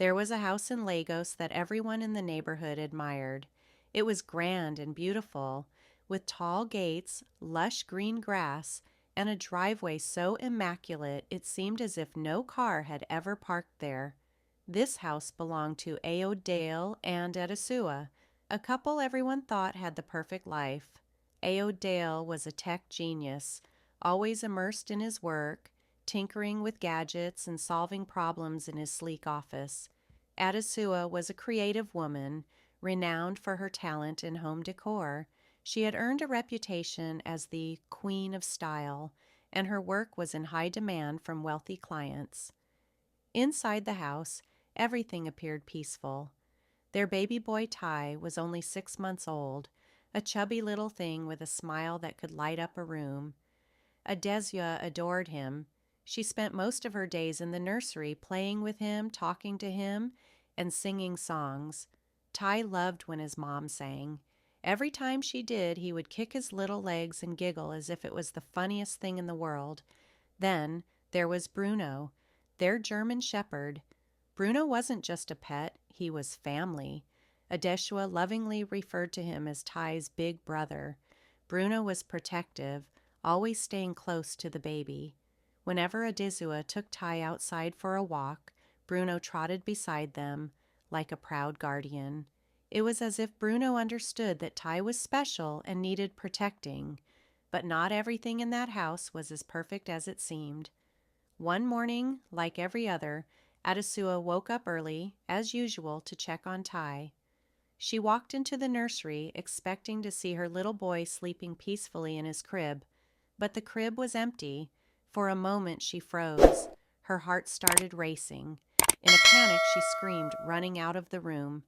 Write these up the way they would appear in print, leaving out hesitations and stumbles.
There was a house in Lagos that everyone in the neighborhood admired. It was grand and beautiful, with tall gates, lush green grass, and a driveway so immaculate it seemed as if no car had ever parked there. This house belonged to Dale and Edisua, a couple everyone thought had the perfect life. Dale was a tech genius, always immersed in his work, tinkering with gadgets and solving problems in his sleek office. Edisua was a creative woman, renowned for her talent in home decor. She had earned a reputation as the Queen of Style, and her work was in high demand from wealthy clients. Inside the house, everything appeared peaceful. Their baby boy Ty was only 6 months old, a chubby little thing with a smile that could light up a room. Adesua adored him. She spent most of her days in the nursery playing with him, talking to him, and singing songs. Ty loved when his mom sang. Every time she did, he would kick his little legs and giggle as if it was the funniest thing in the world. Then there was Bruno, their German shepherd. Bruno wasn't just a pet, he was family. Adeshua lovingly referred to him as Ty's big brother. Bruno was protective, always staying close to the baby. Whenever Adesua took Ty outside for a walk, Bruno trotted beside them like a proud guardian. It was as if Bruno understood that Ty was special and needed protecting, but not everything in that house was as perfect as it seemed. One morning, like every other, Adesua woke up early, as usual, to check on Ty. She walked into the nursery, expecting to see her little boy sleeping peacefully in his crib, but the crib was empty. For a moment she froze. Her heart started racing. In a panic she screamed, running out of the room.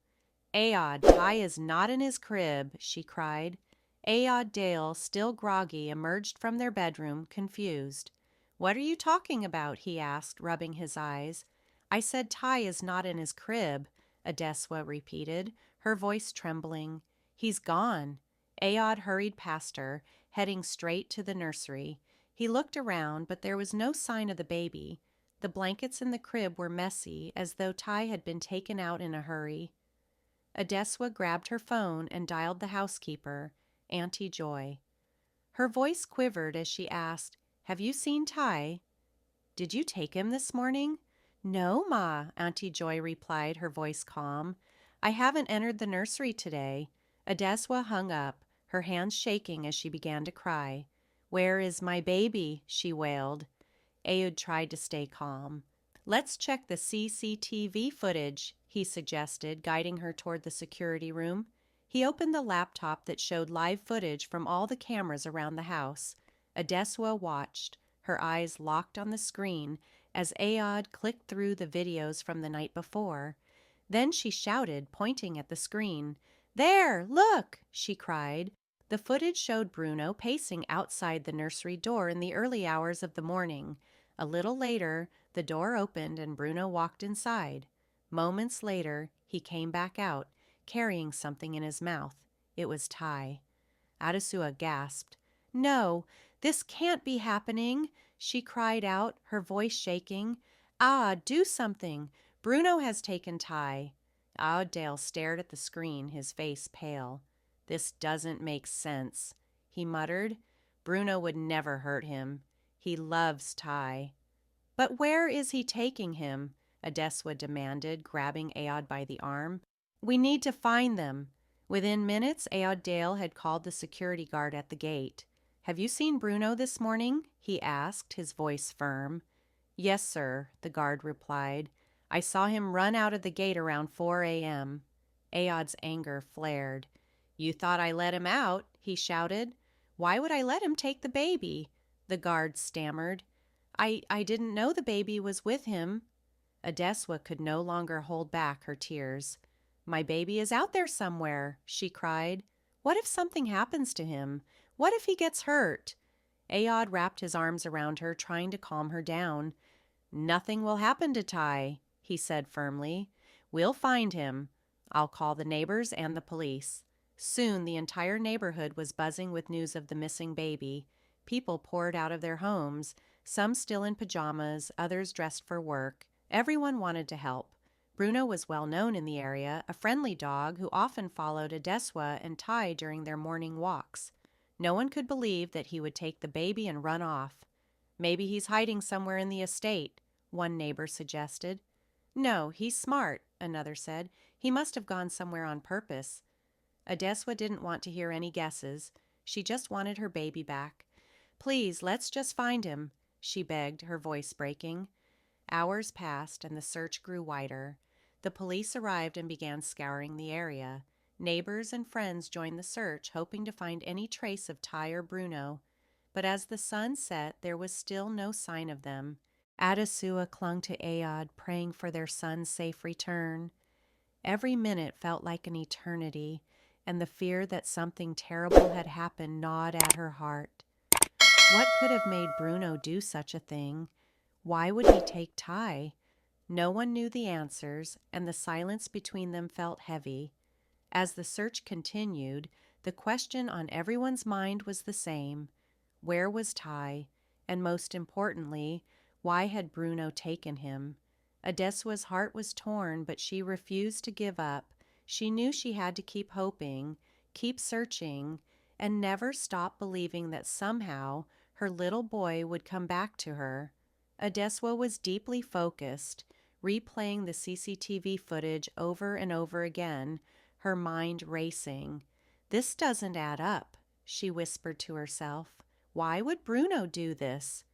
Ty is not in his crib, she cried. Dale, still groggy, emerged from their bedroom, confused. What are you talking about? He asked, rubbing his eyes. I said Ty is not in his crib, Adesua repeated, her voice trembling. He's gone. Hurried past her, heading straight to the nursery. He looked around, but there was no sign of the baby. The blankets in the crib were messy, as though Ty had been taken out in a hurry. Adesua grabbed her phone and dialed the housekeeper, Auntie Joy. Her voice quivered as she asked, Have you seen Ty? Did you take him this morning? No, Ma, Auntie Joy replied, her voice calm. I haven't entered the nursery today. Adesua hung up, her hands shaking as she began to cry. Where is my baby? She wailed. Aud tried to stay calm. Let's check the CCTV footage, he suggested, guiding her toward the security room. He opened the laptop that showed live footage from all the cameras around the house. Adesua watched, her eyes locked on the screen, as Aod clicked through the videos from the night before. Then she shouted, pointing at the screen. There, look, she cried. The footage showed Bruno pacing outside the nursery door in the early hours of the morning. A little later, the door opened and Bruno walked inside. Moments later, he came back out, carrying something in his mouth. It was Ty. Adesua gasped. No, this can't be happening, she cried out, her voice shaking. Do something. Bruno has taken Ty. Dale stared at the screen, his face pale. This doesn't make sense, he muttered. Bruno would never hurt him. He loves Ty. But where is he taking him? Adesua demanded, grabbing Aod by the arm. We need to find them. Within minutes, Aod Dale had called the security guard at the gate. Have you seen Bruno this morning? He asked, his voice firm. Yes, sir, the guard replied. I saw him run out of the gate around 4 a.m. Aod's anger flared. You thought I let him out, he shouted. Why would I let him take the baby? The guard stammered. I didn't know the baby was with him. Adesua could no longer hold back her tears. My baby is out there somewhere, she cried. What if something happens to him? What if he gets hurt? Aod wrapped his arms around her, trying to calm her down. Nothing will happen to Ty, he said firmly. We'll find him. I'll call the neighbors and the police. Soon the entire neighborhood was buzzing with news of the missing baby. People poured out of their homes, some still in pajamas, others dressed for work. Everyone wanted to help. Bruno was well known in the area, a friendly dog who often followed Adeswa and Tai during their morning walks. No one could believe that he would take the baby and run off. Maybe he's hiding somewhere in the estate, one neighbor suggested. No, he's smart, another said. He must have gone somewhere on purpose. Adeswa didn't want to hear any guesses. She just wanted her baby back. Please, let's just find him, she begged, her voice breaking. Hours passed and the search grew wider. The police arrived and began scouring the area. Neighbors and friends joined the search, hoping to find any trace of Tai or Bruno. But as the sun set, there was still no sign of them. Adesua clung to Aod, praying for their son's safe return. Every minute felt like an eternity, and the fear that something terrible had happened gnawed at her heart. What could have made Bruno do such a thing? Why would he take Tai? No one knew the answers, and the silence between them felt heavy. As the search continued, the question on everyone's mind was the same. Where was Tai? And most importantly, why had Bruno taken him? Adeswa's heart was torn, but she refused to give up. She knew she had to keep hoping, keep searching, and never stop believing that somehow her little boy would come back to her. Adeswa was deeply focused, replaying the CCTV footage over and over again, her mind racing. This doesn't add up, she whispered to herself. Why would Bruno do this?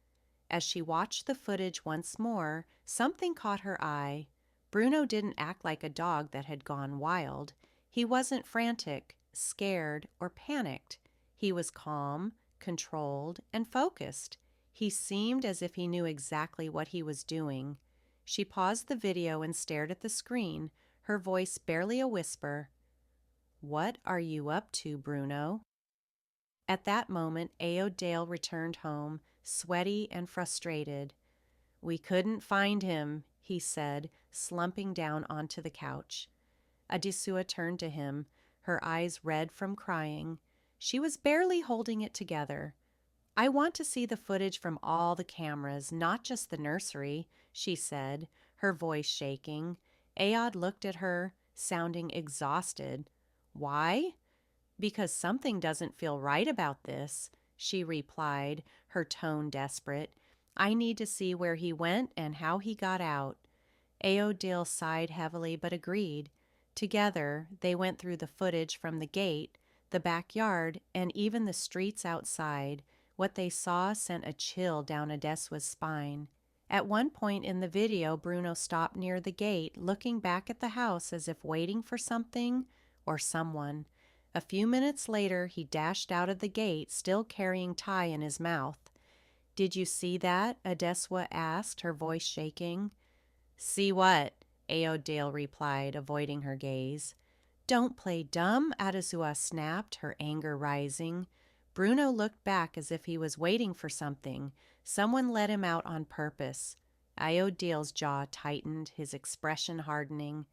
As she watched the footage once more, something caught her eye. Bruno didn't act like a dog that had gone wild. He wasn't frantic, scared, or panicked. He was calm, controlled, and focused. He seemed as if he knew exactly what he was doing. She paused the video and stared at the screen, her voice barely a whisper. "What are you up to, Bruno?" At that moment, Aod Dale returned home, sweaty and frustrated. "We couldn't find him," he said, slumping down onto the couch. Adesua turned to him, her eyes red from crying. She was barely holding it together. "I want to see the footage from all the cameras, not just the nursery," she said, her voice shaking. Aod looked at her, sounding exhausted. "Why?" "Because something doesn't feel right about this," she replied, her tone desperate. "I need to see where he went and how he got out." Aodil sighed heavily but agreed. Together, they went through the footage from the gate, the backyard, and even the streets outside. What they saw sent a chill down Adeswa's spine. At one point in the video, Bruno stopped near the gate, looking back at the house as if waiting for something or someone. A few minutes later, he dashed out of the gate, still carrying Tai in his mouth. "Did you see that?" Adeswa asked, her voice shaking. "See what?" Aodale replied, avoiding her gaze. "Don't play dumb," Adesua snapped, her anger rising. Bruno looked back as if he was waiting for something. Someone let him out on purpose. Aodale's jaw tightened, his expression hardening.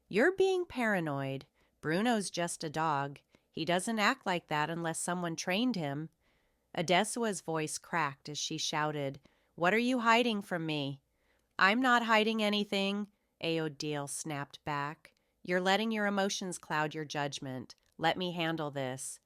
"You're being paranoid. Bruno's just a dog. He doesn't act like that unless someone trained him." Adesua's voice cracked as she shouted, "What are you hiding from me?" "I'm not hiding anything," Aodale snapped back. "You're letting your emotions cloud your judgment. Let me handle this."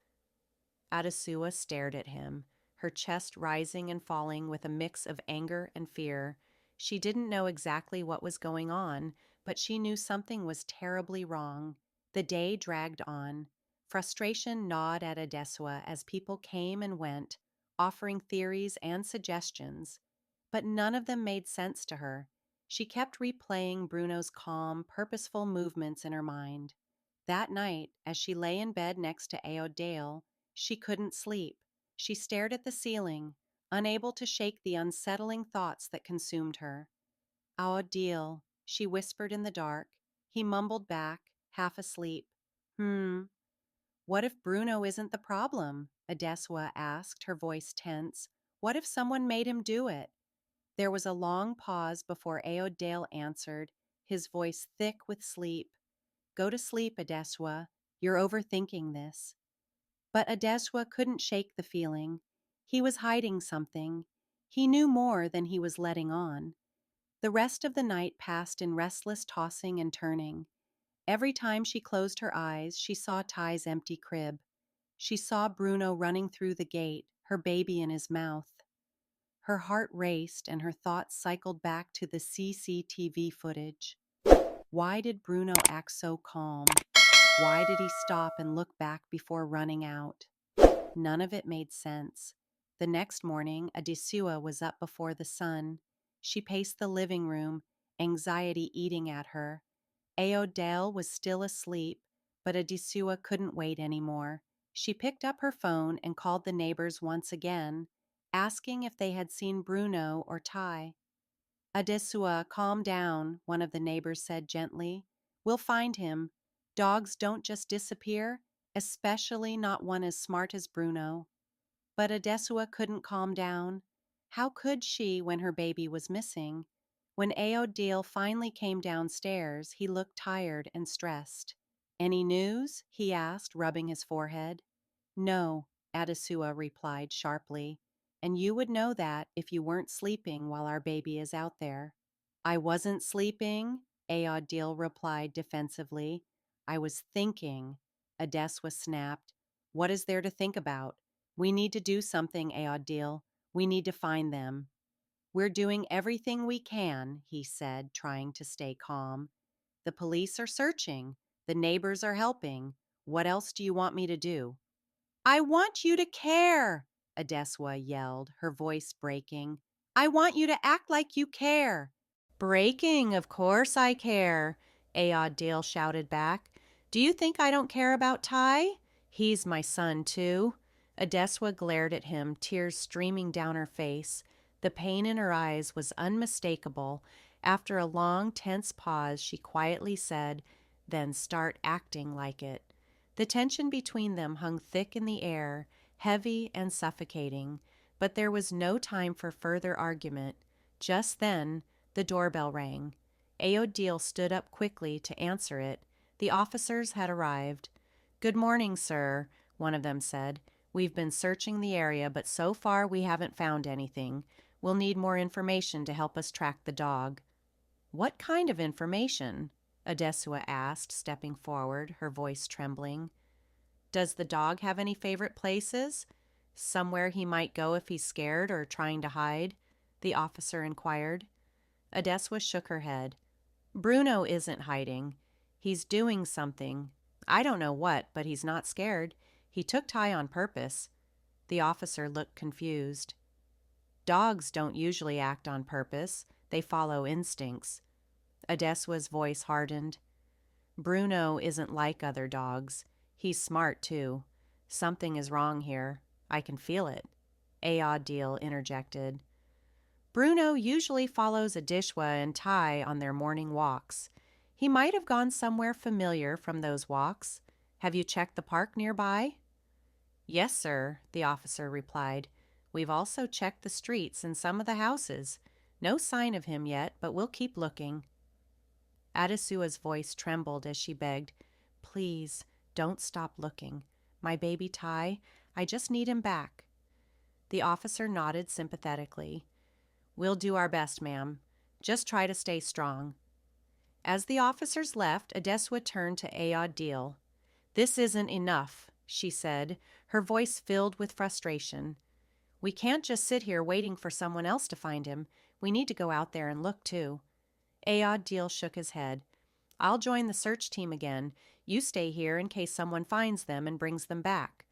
Adesua stared at him, her chest rising and falling with a mix of anger and fear. She didn't know exactly what was going on, but she knew something was terribly wrong. The day dragged on. Frustration gnawed at Adesua as people came and went, offering theories and suggestions. But none of them made sense to her. She kept replaying Bruno's calm, purposeful movements in her mind. That night, as she lay in bed next to Aodale, she couldn't sleep. She stared at the ceiling, unable to shake the unsettling thoughts that consumed her. "Aodale," she whispered in the dark. He mumbled back, half asleep. What if Bruno isn't the problem?" Adeswa asked, her voice tense. "What if someone made him do it?" There was a long pause before Aodale answered, his voice thick with sleep. "Go to sleep, Adeswa. You're overthinking this." But Adeswa couldn't shake the feeling. He was hiding something. He knew more than he was letting on. The rest of the night passed in restless tossing and turning. Every time she closed her eyes, she saw Ty's empty crib. She saw Bruno running through the gate, her baby in his mouth. Her heart raced and her thoughts cycled back to the CCTV footage. Why did Bruno act so calm? Why did he stop and look back before running out? None of it made sense. The next morning, Adesua was up before the sun. She paced the living room, anxiety eating at her. Aodale was still asleep, but Adesua couldn't wait anymore. She picked up her phone and called the neighbors once again, asking if they had seen Bruno or Ty. Adesua, calm down, one of the neighbors said gently. We'll find him. Dogs don't just disappear, especially not one as smart as Bruno. But Adesua couldn't calm down. How could she when her baby was missing? When Aodale finally came downstairs, he looked tired and stressed. Any news? He asked, rubbing his forehead. No, Adesua replied sharply. And you would know that if you weren't sleeping while our baby is out there. I wasn't sleeping, Aodale replied defensively. I was thinking, Adesua snapped. What is there to think about? We need to do something, Aodale. We need to find them. We're doing everything we can, he said, trying to stay calm. The police are searching. The neighbors are helping. What else do you want me to do? I want you to care, Adesua yelled, her voice breaking. I want you to act like you care. Breaking, of course I care, Aodale shouted back. Do you think I don't care about Ty? He's my son, too. Adesua glared at him, tears streaming down her face. The pain in her eyes was unmistakable. After a long, tense pause, she quietly said, Then start acting like it. The tension between them hung thick in the air, heavy and suffocating, but there was no time for further argument. Just then, the doorbell rang. Aodale stood up quickly to answer it. The officers had arrived. Good morning, sir, one of them said. We've been searching the area, but so far we haven't found anything. We'll need more information to help us track the dog. What kind of information? Adesua asked, stepping forward, her voice trembling. Does the dog have any favorite places? Somewhere he might go if he's scared or trying to hide? The officer inquired. Adesua shook her head. Bruno isn't hiding. He's doing something. I don't know what, but he's not scared. He took Ty on purpose. The officer looked confused. Dogs don't usually act on purpose. They follow instincts. Adesua's voice hardened. Bruno isn't like other dogs. He's smart, too. Something is wrong here. I can feel it. Aodale interjected. Bruno usually follows Adesua and Ty on their morning walks. He might have gone somewhere familiar from those walks. Have you checked the park nearby? Yes, sir, the officer replied. We've also checked the streets and some of the houses. No sign of him yet, but we'll keep looking. Adesua's voice trembled as she begged, Please, don't stop looking. My baby Ty, I just need him back. The officer nodded sympathetically. We'll do our best, ma'am. Just try to stay strong. As the officers left, Adesua turned to Aodale. This isn't enough, she said, her voice filled with frustration. We can't just sit here waiting for someone else to find him. We need to go out there and look, too. Aodale shook his head. I'll join the search team again. You stay here in case someone finds them and brings them back.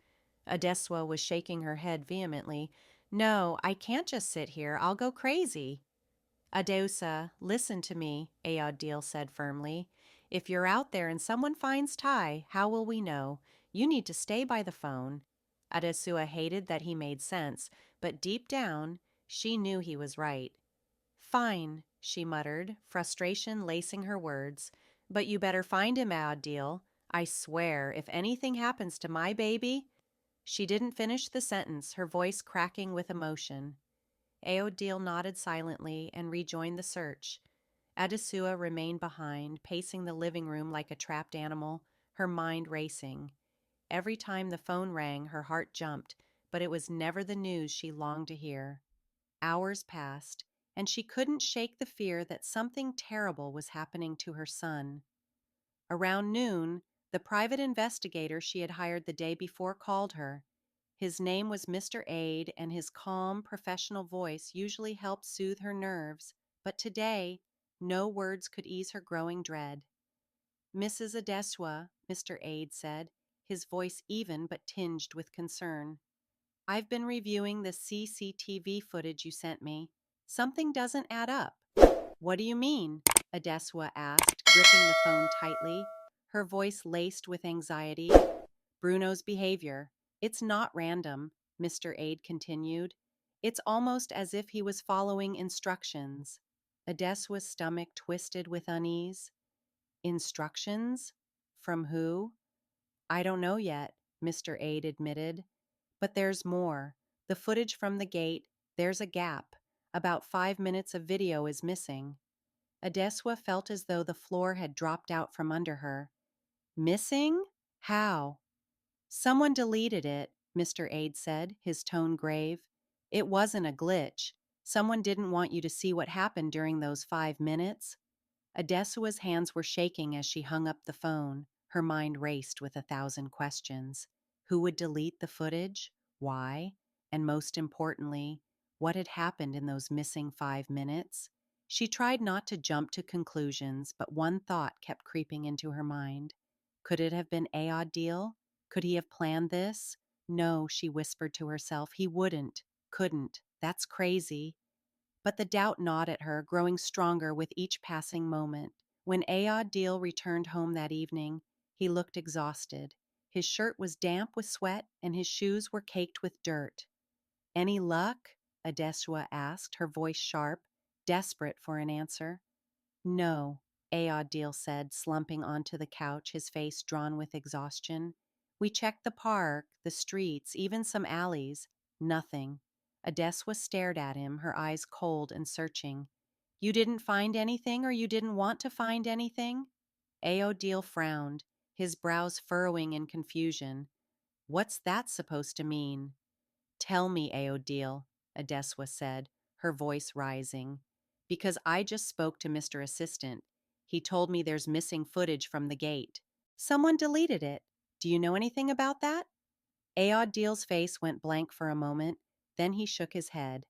Adesua was shaking her head vehemently. No, I can't just sit here. I'll go crazy. Adesua, listen to me, Aodale said firmly. If you're out there and someone finds Ty, how will we know? You need to stay by the phone. Adesua hated that he made sense, but deep down, she knew he was right. Fine, she muttered, frustration lacing her words. But you better find him, Aodale. I swear, if anything happens to my baby... She didn't finish the sentence, her voice cracking with emotion. Aodale nodded silently and rejoined the search. Adesua remained behind, pacing the living room like a trapped animal, her mind racing. Every time the phone rang, her heart jumped, but it was never the news she longed to hear. Hours passed, and she couldn't shake the fear that something terrible was happening to her son. Around noon, the private investigator she had hired the day before called her. His name was Mr. Aid, and his calm, professional voice usually helped soothe her nerves, but today, no words could ease her growing dread. "Mrs. Adeswa," Mr. Aid said, his voice even but tinged with concern. "I've been reviewing the CCTV footage you sent me. Something doesn't add up." "What do you mean?" Adeswa asked, gripping the phone tightly, her voice laced with anxiety. "Bruno's behavior. It's not random," Mr. Aid continued. "It's almost as if he was following instructions." Adeswa's stomach twisted with unease. "Instructions? From who?" "I don't know yet," Mr. Aid admitted. "But there's more. The footage from the gate, there's a gap. About 5 minutes of video is missing." Adeswa felt as though the floor had dropped out from under her. "Missing? How?" "Someone deleted it," Mr. Aid said, his tone grave. "It wasn't a glitch. Someone didn't want you to see what happened during those 5 minutes." Adeswa's hands were shaking as she hung up the phone. Her mind raced with 1,000 questions. Who would delete the footage? Why? And most importantly, what had happened in those missing 5 minutes? She tried not to jump to conclusions, but one thought kept creeping into her mind. Could it have been Ayodele? Could he have planned this? No, she whispered to herself, he wouldn't, couldn't. That's crazy. But the doubt gnawed at her, growing stronger with each passing moment. When Ayodele returned home that evening, he looked exhausted. His shirt was damp with sweat, and his shoes were caked with dirt. "Any luck?" Adeswa asked, her voice sharp, desperate for an answer. "No," Ayodele said, slumping onto the couch, his face drawn with exhaustion. "We checked the park, the streets, even some alleys. Nothing." Adeswa stared at him, her eyes cold and searching. "You didn't find anything, or you didn't want to find anything?" Ayodele frowned, his brows furrowing in confusion. "What's that supposed to mean?" "Tell me, Ayodele," Adeswa said, her voice rising. "Because I just spoke to Mr. Assistant. He told me there's missing footage from the gate. Someone deleted it. Do you know anything about that?" Ayodele's face went blank for a moment. Then he shook his head.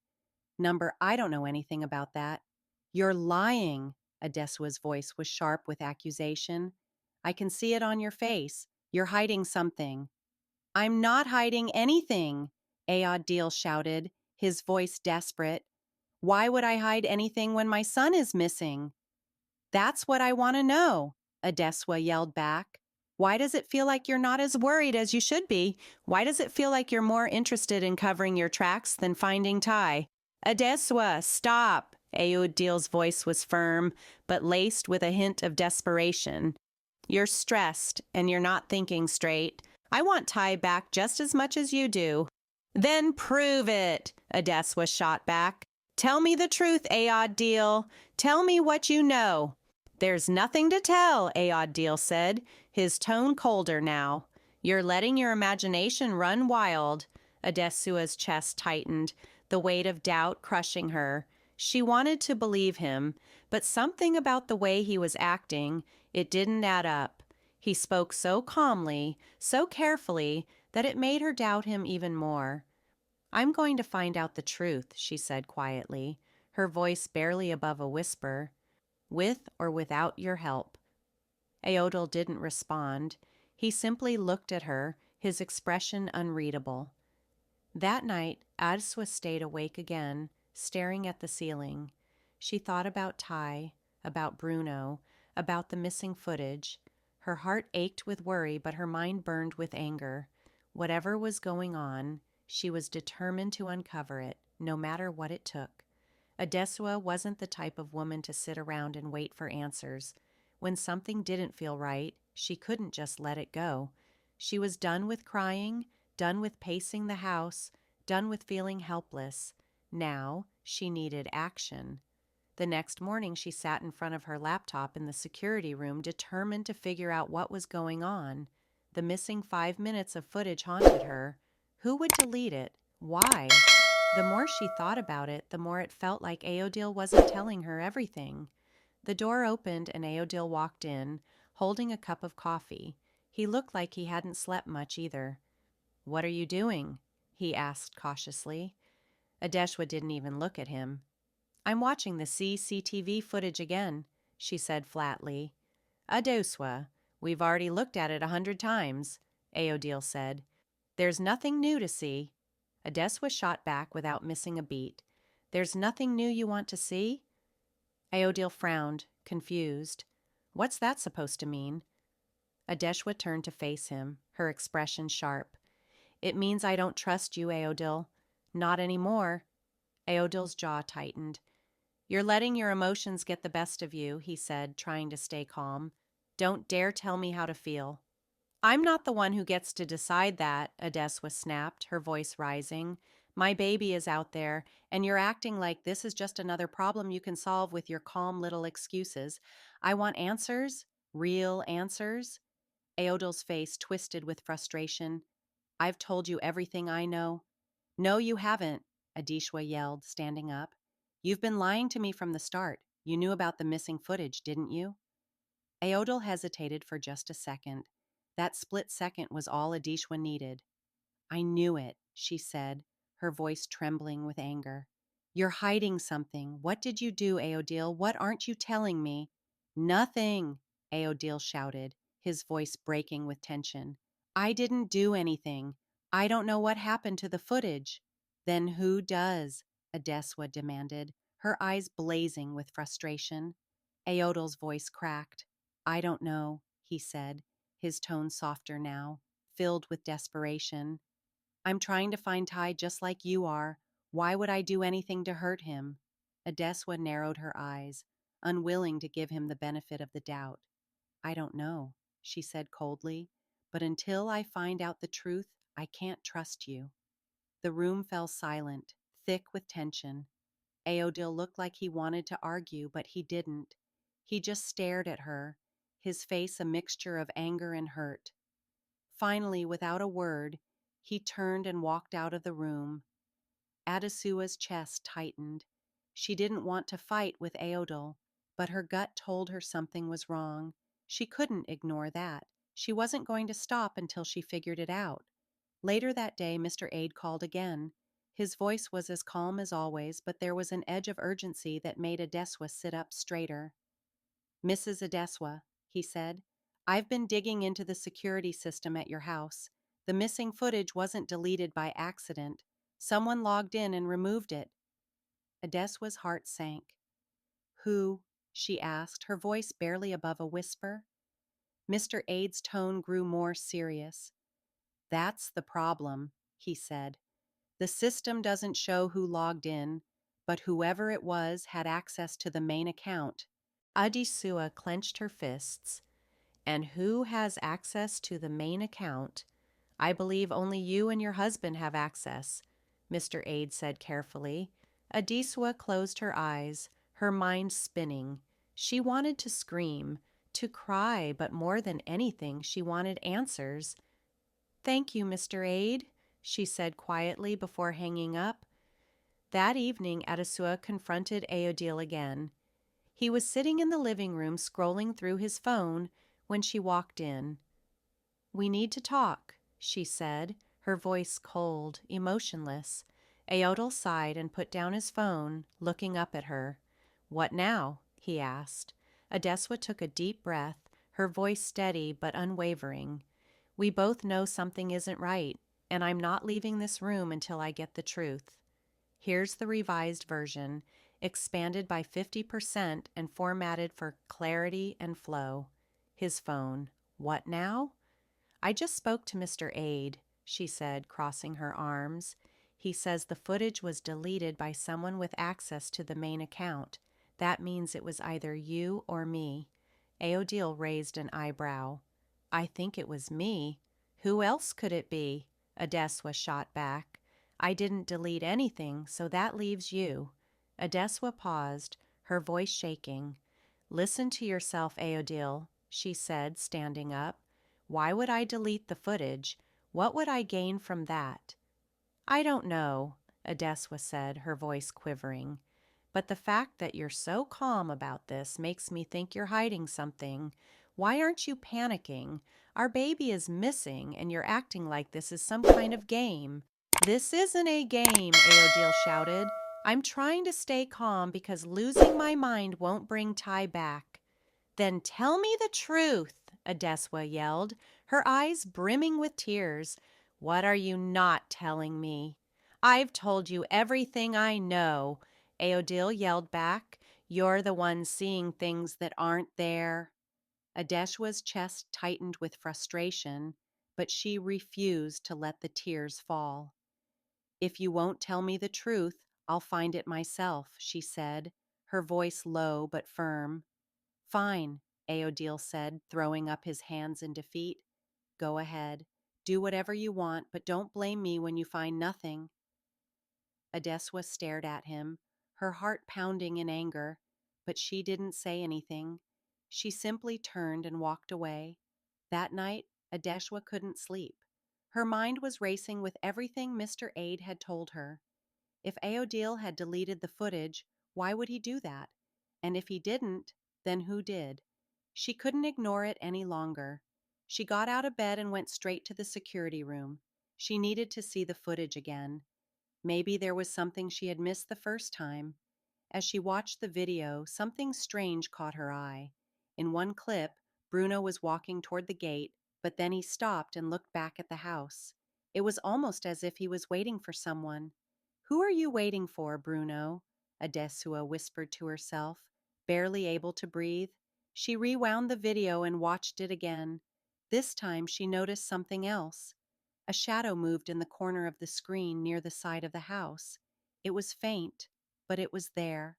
I don't know anything about that." "You're lying." Adeswa's voice was sharp with accusation. "I can see it on your face. You're hiding something." "I'm not hiding anything," Ayodele shouted, his voice desperate. "Why would I hide anything when my son is missing?" "That's what I want to know," Adeswa yelled back. "Why does it feel like you're not as worried as you should be? Why does it feel like you're more interested in covering your tracks than finding Ty?" "Adeswa, stop!" Ayodele's voice was firm, but laced with a hint of desperation. "You're stressed, and you're not thinking straight. I want Ty back just as much as you do." "Then prove it," Adeswa shot back. "Tell me the truth, Ayodele. Tell me what you know." "There's nothing to tell," Ayodele said, his tone colder now. "You're letting your imagination run wild." Adeswa's chest tightened, the weight of doubt crushing her. She wanted to believe him, but something about the way he was acting, it didn't add up. He spoke so calmly, so carefully, that it made her doubt him even more. "I'm going to find out the truth," she said quietly, her voice barely above a whisper. "With or without your help." Ayodele didn't respond. He simply looked at her, his expression unreadable. That night, Adeswa stayed awake again, staring at the ceiling. She thought about Ty, about Bruno, about the missing footage. Her heart ached with worry, but her mind burned with anger. Whatever was going on, she was determined to uncover it, no matter what it took. Adeswa wasn't the type of woman to sit around and wait for answers. When something didn't feel right, she couldn't just let it go. She was done with crying, done with pacing the house, done with feeling helpless. Now she needed action. The next morning, she sat in front of her laptop in the security room, determined to figure out what was going on. The missing 5 minutes of footage haunted her. Who would delete it? Why? The more she thought about it, the more it felt like Aodil wasn't telling her everything. The door opened and Aodil walked in, holding a cup of coffee. He looked like he hadn't slept much either. "What are you doing?" he asked cautiously. Adeshwa didn't even look at him. "I'm watching the CCTV footage again," she said flatly. "Adeswa, we've already looked at it 100 times," Aodil said. "There's nothing new to see." Adeswa shot back without missing a beat. "There's nothing new you want to see?" Aodil frowned, confused. "What's that supposed to mean?" Adeshwa turned to face him, her expression sharp. "It means I don't trust you, Aodil. Not anymore." Aodil's jaw tightened. "You're letting your emotions get the best of you," he said, trying to stay calm. "Don't dare tell me how to feel." "I'm not the one who gets to decide that," Adeswa snapped, her voice rising. "My baby is out there, and you're acting like this is just another problem you can solve with your calm little excuses. I want answers, real answers." Aodil's face twisted with frustration. "I've told you everything I know." "No, you haven't," Adishwa yelled, standing up. "You've been lying to me from the start. You knew about the missing footage, didn't you?" Aodil hesitated for just a second. That split second was all Adishwa needed. "I knew it," she said, her voice trembling with anger. "You're hiding something. What did you do, Aodil? What aren't you telling me?" "Nothing," Aodil shouted, his voice breaking with tension. "I didn't do anything. I don't know what happened to the footage." "Then who does?" Adeswa demanded, her eyes blazing with frustration. Aodil's voice cracked. "I don't know," he said, his tone softer now, filled with desperation. "I'm trying to find Ty just like you are. Why would I do anything to hurt him?" Adeswa narrowed her eyes, unwilling to give him the benefit of the doubt. "I don't know," she said coldly, "but until I find out the truth, I can't trust you." The room fell silent, thick with tension. Aodil looked like he wanted to argue, but he didn't. He just stared at her, his face a mixture of anger and hurt. Finally, without a word, he turned and walked out of the room. Adesua's chest tightened. She didn't want to fight with Aodil, but her gut told her something was wrong. She couldn't ignore that. She wasn't going to stop until she figured it out. Later that day, Mr. Ade called again. His voice was as calm as always, but there was an edge of urgency that made Adeswa sit up straighter. "Mrs. Adeswa," he said, "I've been digging into the security system at your house. The missing footage wasn't deleted by accident. Someone logged in and removed it." Adeswa's heart sank. "Who?" she asked, her voice barely above a whisper. Mr. Ade's tone grew more serious. "That's the problem," he said. "The system doesn't show who logged in, but whoever it was had access to the main account." Adesua clenched her fists. "And who has access to the main account?" "I believe only you and your husband have access," Mr. Ade said carefully. Adesua closed her eyes, her mind spinning. She wanted to scream, to cry, but more than anything, she wanted answers. "Thank you, Mr. Ade," she said quietly before hanging up. That evening, Adesua confronted Aodil again. He was sitting in the living room scrolling through his phone when she walked in. "We need to talk," she said, her voice cold, emotionless. Aodil sighed and put down his phone, looking up at her. "What now?" he asked. Adeswa took a deep breath, her voice steady but unwavering. "We both know something isn't right, and I'm not leaving this room until I get the truth. Here's the revised version, expanded by 50% and formatted for clarity and flow." His phone. "What now?" "I just spoke to Mr. Ade," she said, crossing her arms. "He says the footage was deleted by someone with access to the main account. That means it was either you or me." Aodil raised an eyebrow. "I think it was me." "Who else could it be?" Adeswa shot back. "I didn't delete anything, so that leaves you." Adeswa paused, her voice shaking. "Listen to yourself, Aodil," she said, standing up. "Why would I delete the footage? What would I gain from that?" "I don't know." Adeswa said, her voice quivering. "But the fact that you're so calm about this makes me think you're hiding something. Why aren't you panicking? Our baby is missing, and you're acting like this is some kind of game." "This isn't a game," Aodil shouted. "I'm trying to stay calm because losing my mind won't bring Ty back." "Then tell me the truth," Adeswa yelled, her eyes brimming with tears. "What are you not telling me?" "I've told you everything I know," Aodil yelled back. "You're the one seeing things that aren't there." Adeshwa's chest tightened with frustration, but she refused to let the tears fall. "If you won't tell me the truth, I'll find it myself," she said, her voice low but firm. "Fine," Aodil said, throwing up his hands in defeat. "Go ahead. Do whatever you want, but don't blame me when you find nothing." Adeswa stared at him, her heart pounding in anger, but she didn't say anything. She simply turned and walked away. That night, Adeswa couldn't sleep. Her mind was racing with everything Mr. Ade had told her. If Aodil had deleted the footage, why would he do that? And if he didn't, then who did? She couldn't ignore it any longer. She got out of bed and went straight to the security room. She needed to see the footage again. Maybe there was something she had missed the first time. As she watched the video, something strange caught her eye. In one clip, Bruno was walking toward the gate, but then he stopped and looked back at the house. It was almost as if he was waiting for someone. "Who are you waiting for, Bruno?" Adesua whispered to herself, barely able to breathe. She rewound the video and watched it again. This time she noticed something else. A shadow moved in the corner of the screen near the side of the house. It was faint, but it was there.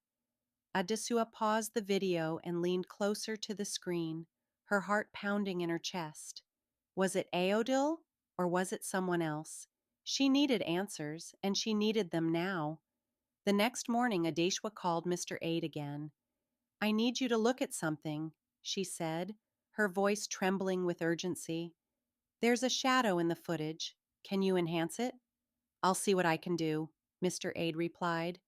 Adesua paused the video and leaned closer to the screen, her heart pounding in her chest. Was it Aodil, or was it someone else? She needed answers, and she needed them now. The next morning, Adeshwa called Mr. Ade again. "I need you to look at something," she said, her voice trembling with urgency. "There's a shadow in the footage. Can you enhance it?" "I'll see what I can do," Mr. Ade replied.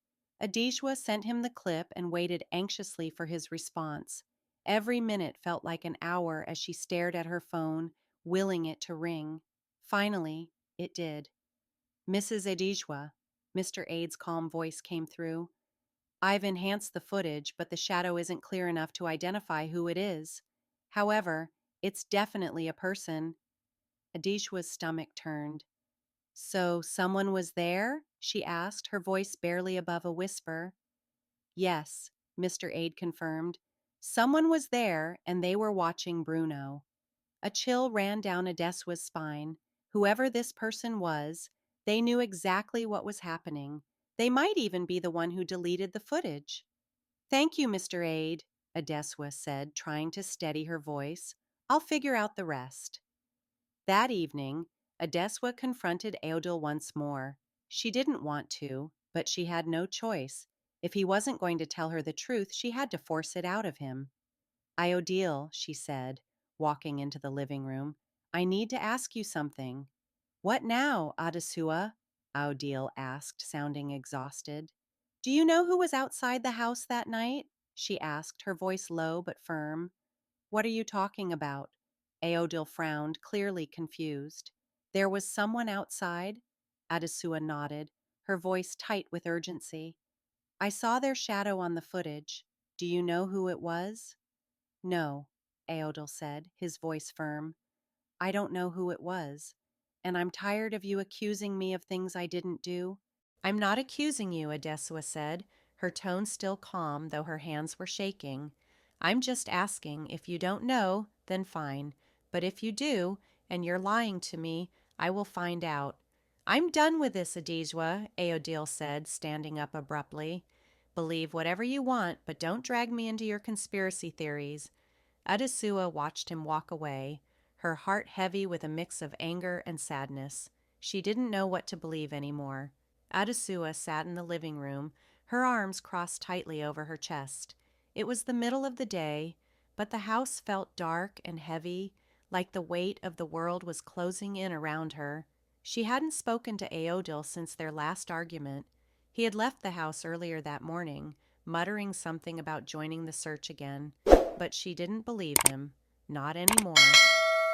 Adeshwa sent him the clip and waited anxiously for his response. Every minute felt like an hour as she stared at her phone, willing it to ring. Finally, it did. "Mrs. Adeshwa," Mr. Ade's calm voice came through. "I've enhanced the footage, but the shadow isn't clear enough to identify who it is. However, it's definitely a person." Adeshwa's stomach turned. "So someone was there?" she asked, her voice barely above a whisper. "Yes," Mr. Ade confirmed. "Someone was there, and they were watching Bruno." A chill ran down Adeswa's spine. Whoever this person was, they knew exactly what was happening. They might even be the one who deleted the footage. "Thank you, Mr. Ade," Adeswa said, trying to steady her voice. "I'll figure out the rest." That evening, Adeswa confronted Aodil once more. She didn't want to, but she had no choice. If he wasn't going to tell her the truth, she had to force it out of him. "Aodil," she said, walking into the living room, "I need to ask you something." "What now, Adesua?" Aodil asked, sounding exhausted. "Do you know who was outside the house that night?" she asked, her voice low but firm. "What are you talking about?" Aodil frowned, clearly confused. "There was someone outside?" Adesua nodded, her voice tight with urgency. "I saw their shadow on the footage. Do you know who it was?" "No," Aodil said, his voice firm. "I don't know who it was. And I'm tired of you accusing me of things I didn't do." "I'm not accusing you," Adesua said, her tone still calm, though her hands were shaking. "I'm just asking. If you don't know, then fine. But if you do, and you're lying to me, I will find out." "I'm done with this, Adesua," Aodil said, standing up abruptly. "Believe whatever you want, but don't drag me into your conspiracy theories." Adesua watched him walk away, her heart heavy with a mix of anger and sadness. She didn't know what to believe anymore. Adesua sat in the living room, her arms crossed tightly over her chest. It was the middle of the day, but the house felt dark and heavy, like the weight of the world was closing in around her. She hadn't spoken to Aodil since their last argument. He had left the house earlier that morning, muttering something about joining the search again, but she didn't believe him. Not anymore.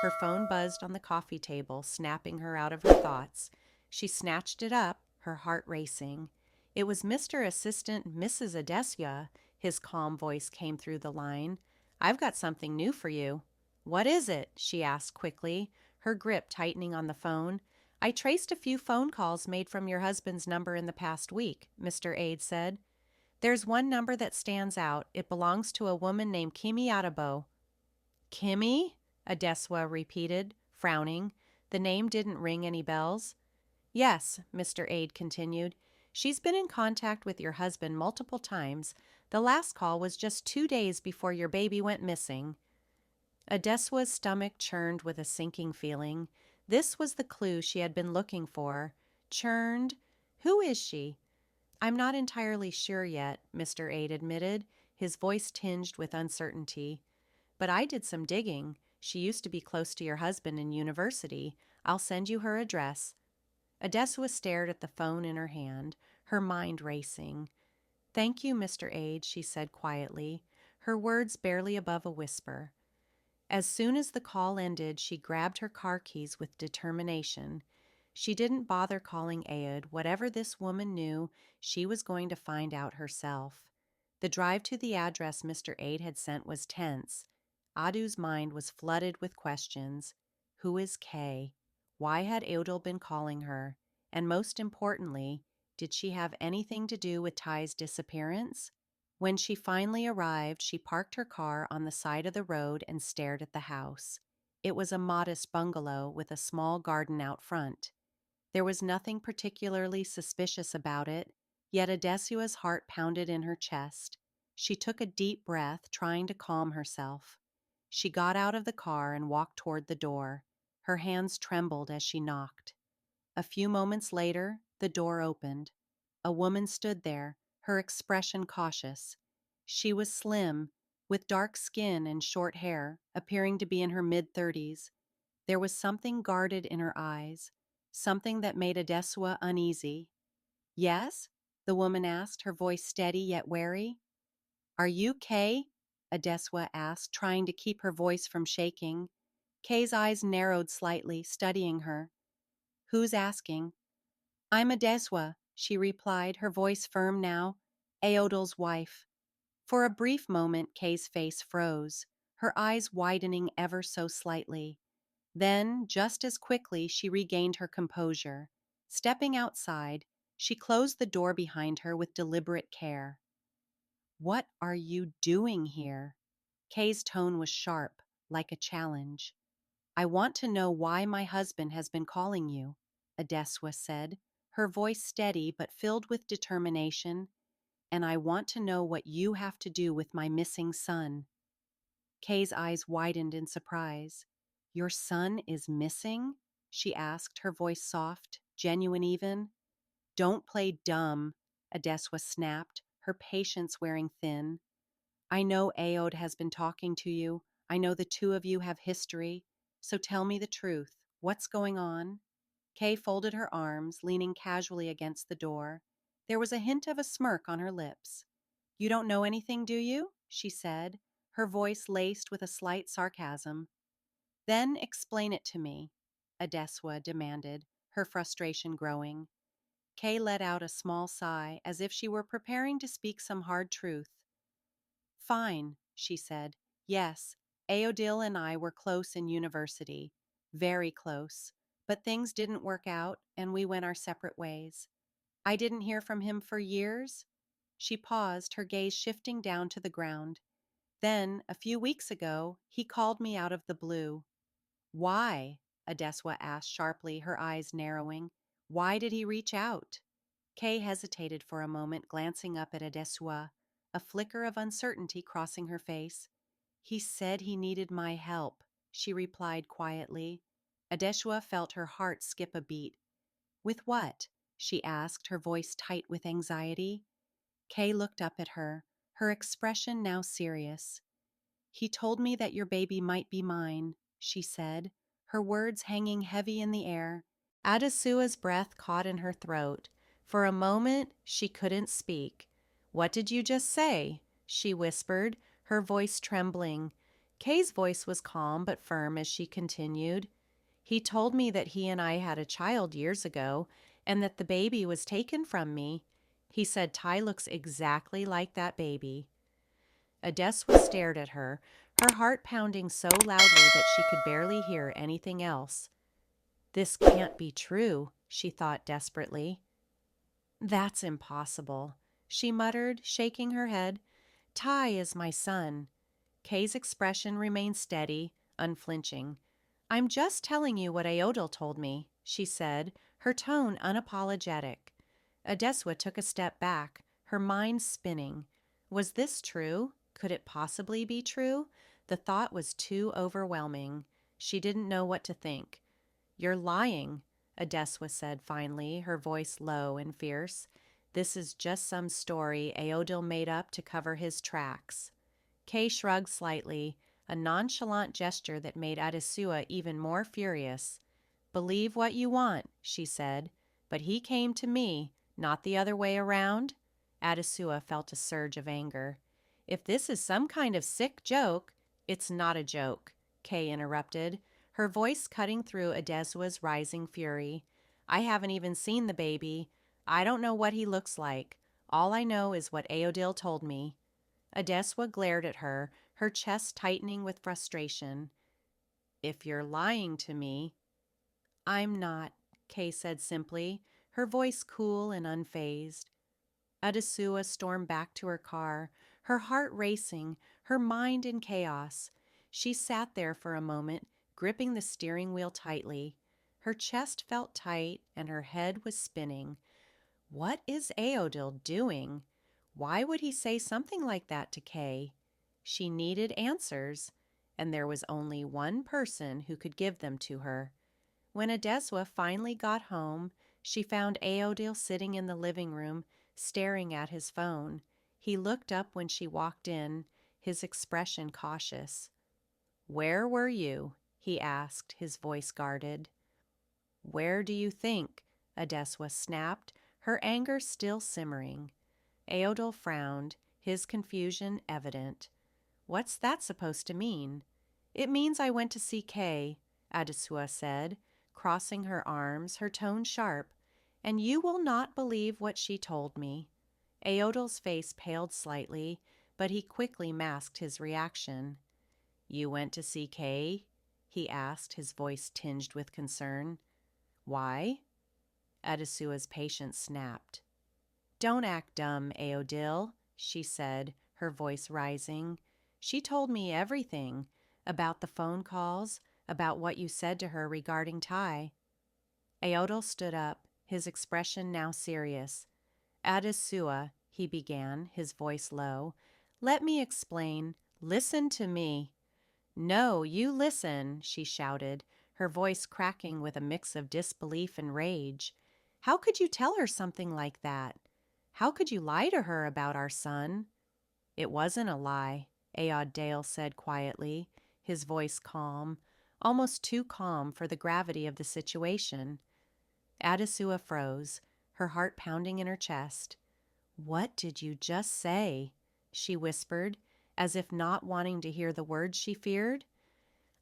Her phone buzzed on the coffee table, snapping her out of her thoughts. She snatched it up, her heart racing. It was Mr. Assistant Mrs. Adesya. His calm voice came through the line. "I've got something new for you." "What is it?" she asked quickly, her grip tightening on the phone. "I traced a few phone calls made from your husband's number in the past week," Mr. Ade said. "There's one number that stands out. It belongs to a woman named Kimi Arabo." "Kimmy?" Adeswa repeated, frowning. The name didn't ring any bells. "Yes," Mr. Ade continued. "She's been in contact with your husband multiple times. The last call was just 2 days before your baby went missing." Adeswa's stomach churned with a sinking feeling. This was the clue she had been looking for. Churned? Who is she? "I'm not entirely sure yet," Mr. Ade admitted, his voice tinged with uncertainty. "But I did some digging. She used to be close to your husband in university. I'll send you her address." Adeswa stared at the phone in her hand, her mind racing. "Thank you, Mr. Ade," she said quietly, her words barely above a whisper. As soon as the call ended, she grabbed her car keys with determination. She didn't bother calling Aod. Whatever this woman knew, she was going to find out herself. The drive to the address Mr. Ade had sent was tense. Adu's mind was flooded with questions. Who is Kay? Why had Aodil been calling her? And most importantly, did she have anything to do with Ty's disappearance? When she finally arrived, she parked her car on the side of the road and stared at the house. It was a modest bungalow with a small garden out front. There was nothing particularly suspicious about it, yet Adeswa's heart pounded in her chest. She took a deep breath, trying to calm herself. She got out of the car and walked toward the door. Her hands trembled as she knocked. A few moments later, the door opened. A woman stood there, her expression cautious. She was slim, with dark skin and short hair, appearing to be in her mid-30s. There was something guarded in her eyes, something that made Adeswa uneasy. "Yes?" the woman asked, her voice steady yet wary. "Are you Kay?" Adeswa asked, trying to keep her voice from shaking. Kay's eyes narrowed slightly, studying her. "Who's asking?" "I'm Adeswa," she replied, her voice firm now. "Aodil's wife." For a brief moment, Kay's face froze, her eyes widening ever so slightly. Then, just as quickly, she regained her composure. Stepping outside, she closed the door behind her with deliberate care. "What are you doing here?" Kay's tone was sharp, like a challenge. "I want to know why my husband has been calling you," Adeswa said, her voice steady but filled with determination. "And I want to know what you have to do with my missing son." Kay's eyes widened in surprise. "Your son is missing?" she asked, her voice soft, genuine even. "Don't play dumb," Adeswa snapped, her patience wearing thin. "I know Aod has been talking to you. I know the two of you have history. So tell me the truth. What's going on?" Kay folded her arms, leaning casually against the door. There was a hint of a smirk on her lips. "You don't know anything, do you?" she said, her voice laced with a slight sarcasm. "Then explain it to me," Adeswa demanded, her frustration growing. Kay let out a small sigh, as if she were preparing to speak some hard truth. "Fine," she said. "Yes, Aodil and I were close in university. Very close. But things didn't work out, and we went our separate ways. I didn't hear from him for years." She paused, her gaze shifting down to the ground. "Then, a few weeks ago, he called me out of the blue." "Why?" Adeswa asked sharply, her eyes narrowing. "Why did he reach out?" Kay hesitated for a moment, glancing up at Adeswa, a flicker of uncertainty crossing her face. "He said he needed my help," she replied quietly. Adeswa felt her heart skip a beat. "With what?" she asked, her voice tight with anxiety. Kay looked up at her, her expression now serious. "He told me that your baby might be mine," she said, her words hanging heavy in the air. Adasua's breath caught in her throat. For a moment, she couldn't speak. "What did you just say?" she whispered, her voice trembling. Kay's voice was calm but firm as she continued. "He told me that he and I had a child years ago, and that the baby was taken from me. He said Ty looks exactly like that baby." Adeswa stared at her, her heart pounding so loudly that she could barely hear anything else. "This can't be true," she thought desperately. "That's impossible," she muttered, shaking her head. "Ty is my son." Kay's expression remained steady, unflinching. "I'm just telling you what Aodil told me," she said, her tone unapologetic. Adeswa took a step back, her mind spinning. Was this true? Could it possibly be true? The thought was too overwhelming. She didn't know what to think. "You're lying," Adeswa said finally, her voice low and fierce. "This is just some story Aodil made up to cover his tracks." Kay shrugged slightly, a nonchalant gesture that made Adesua even more furious. "Believe what you want," she said, "but he came to me, not the other way around." Adesua felt a surge of anger. "If this is some kind of sick joke—" "It's not a joke," Kay interrupted, her voice cutting through Adeswa's rising fury. "I haven't even seen the baby. I don't know what he looks like. All I know is what Aodil told me." Adeswa glared at her, her chest tightening with frustration. "If you're lying to me—" "I'm not," Kay said simply, her voice cool and unfazed. Adesua stormed back to her car, her heart racing, her mind in chaos. She sat there for a moment, gripping the steering wheel tightly. Her chest felt tight and her head was spinning. What is Aodil doing? Why would he say something like that to Kay? She needed answers, and there was only one person who could give them to her. When Adeswa finally got home, she found Aodil sitting in the living room, staring at his phone. He looked up when she walked in, his expression cautious. "Where were you?" he asked, his voice guarded. "Where do you think?" Adeswa snapped, her anger still simmering. Aodil frowned, his confusion evident. "What's that supposed to mean?" "It means I went to see Kay," Adesua said, crossing her arms, her tone sharp. "And you will not believe what she told me." Aodil's face paled slightly, but he quickly masked his reaction. "You went to see Kay?" he asked, his voice tinged with concern. "Why?" Adesua's patience snapped. "Don't act dumb, Aodil," she said, her voice rising. "She told me everything, about the phone calls, about what you said to her regarding Ty." Aodil stood up, his expression now serious. "Adesua," he began, his voice low, "let me explain. Listen to me." "No, you listen," she shouted, her voice cracking with a mix of disbelief and rage. "How could you tell her something like that? How could you lie to her about our son?" "It wasn't a lie," Aodil said quietly, his voice calm, almost too calm for the gravity of the situation. Adesua froze, her heart pounding in her chest. "What did you just say?" she whispered, as if not wanting to hear the words she feared.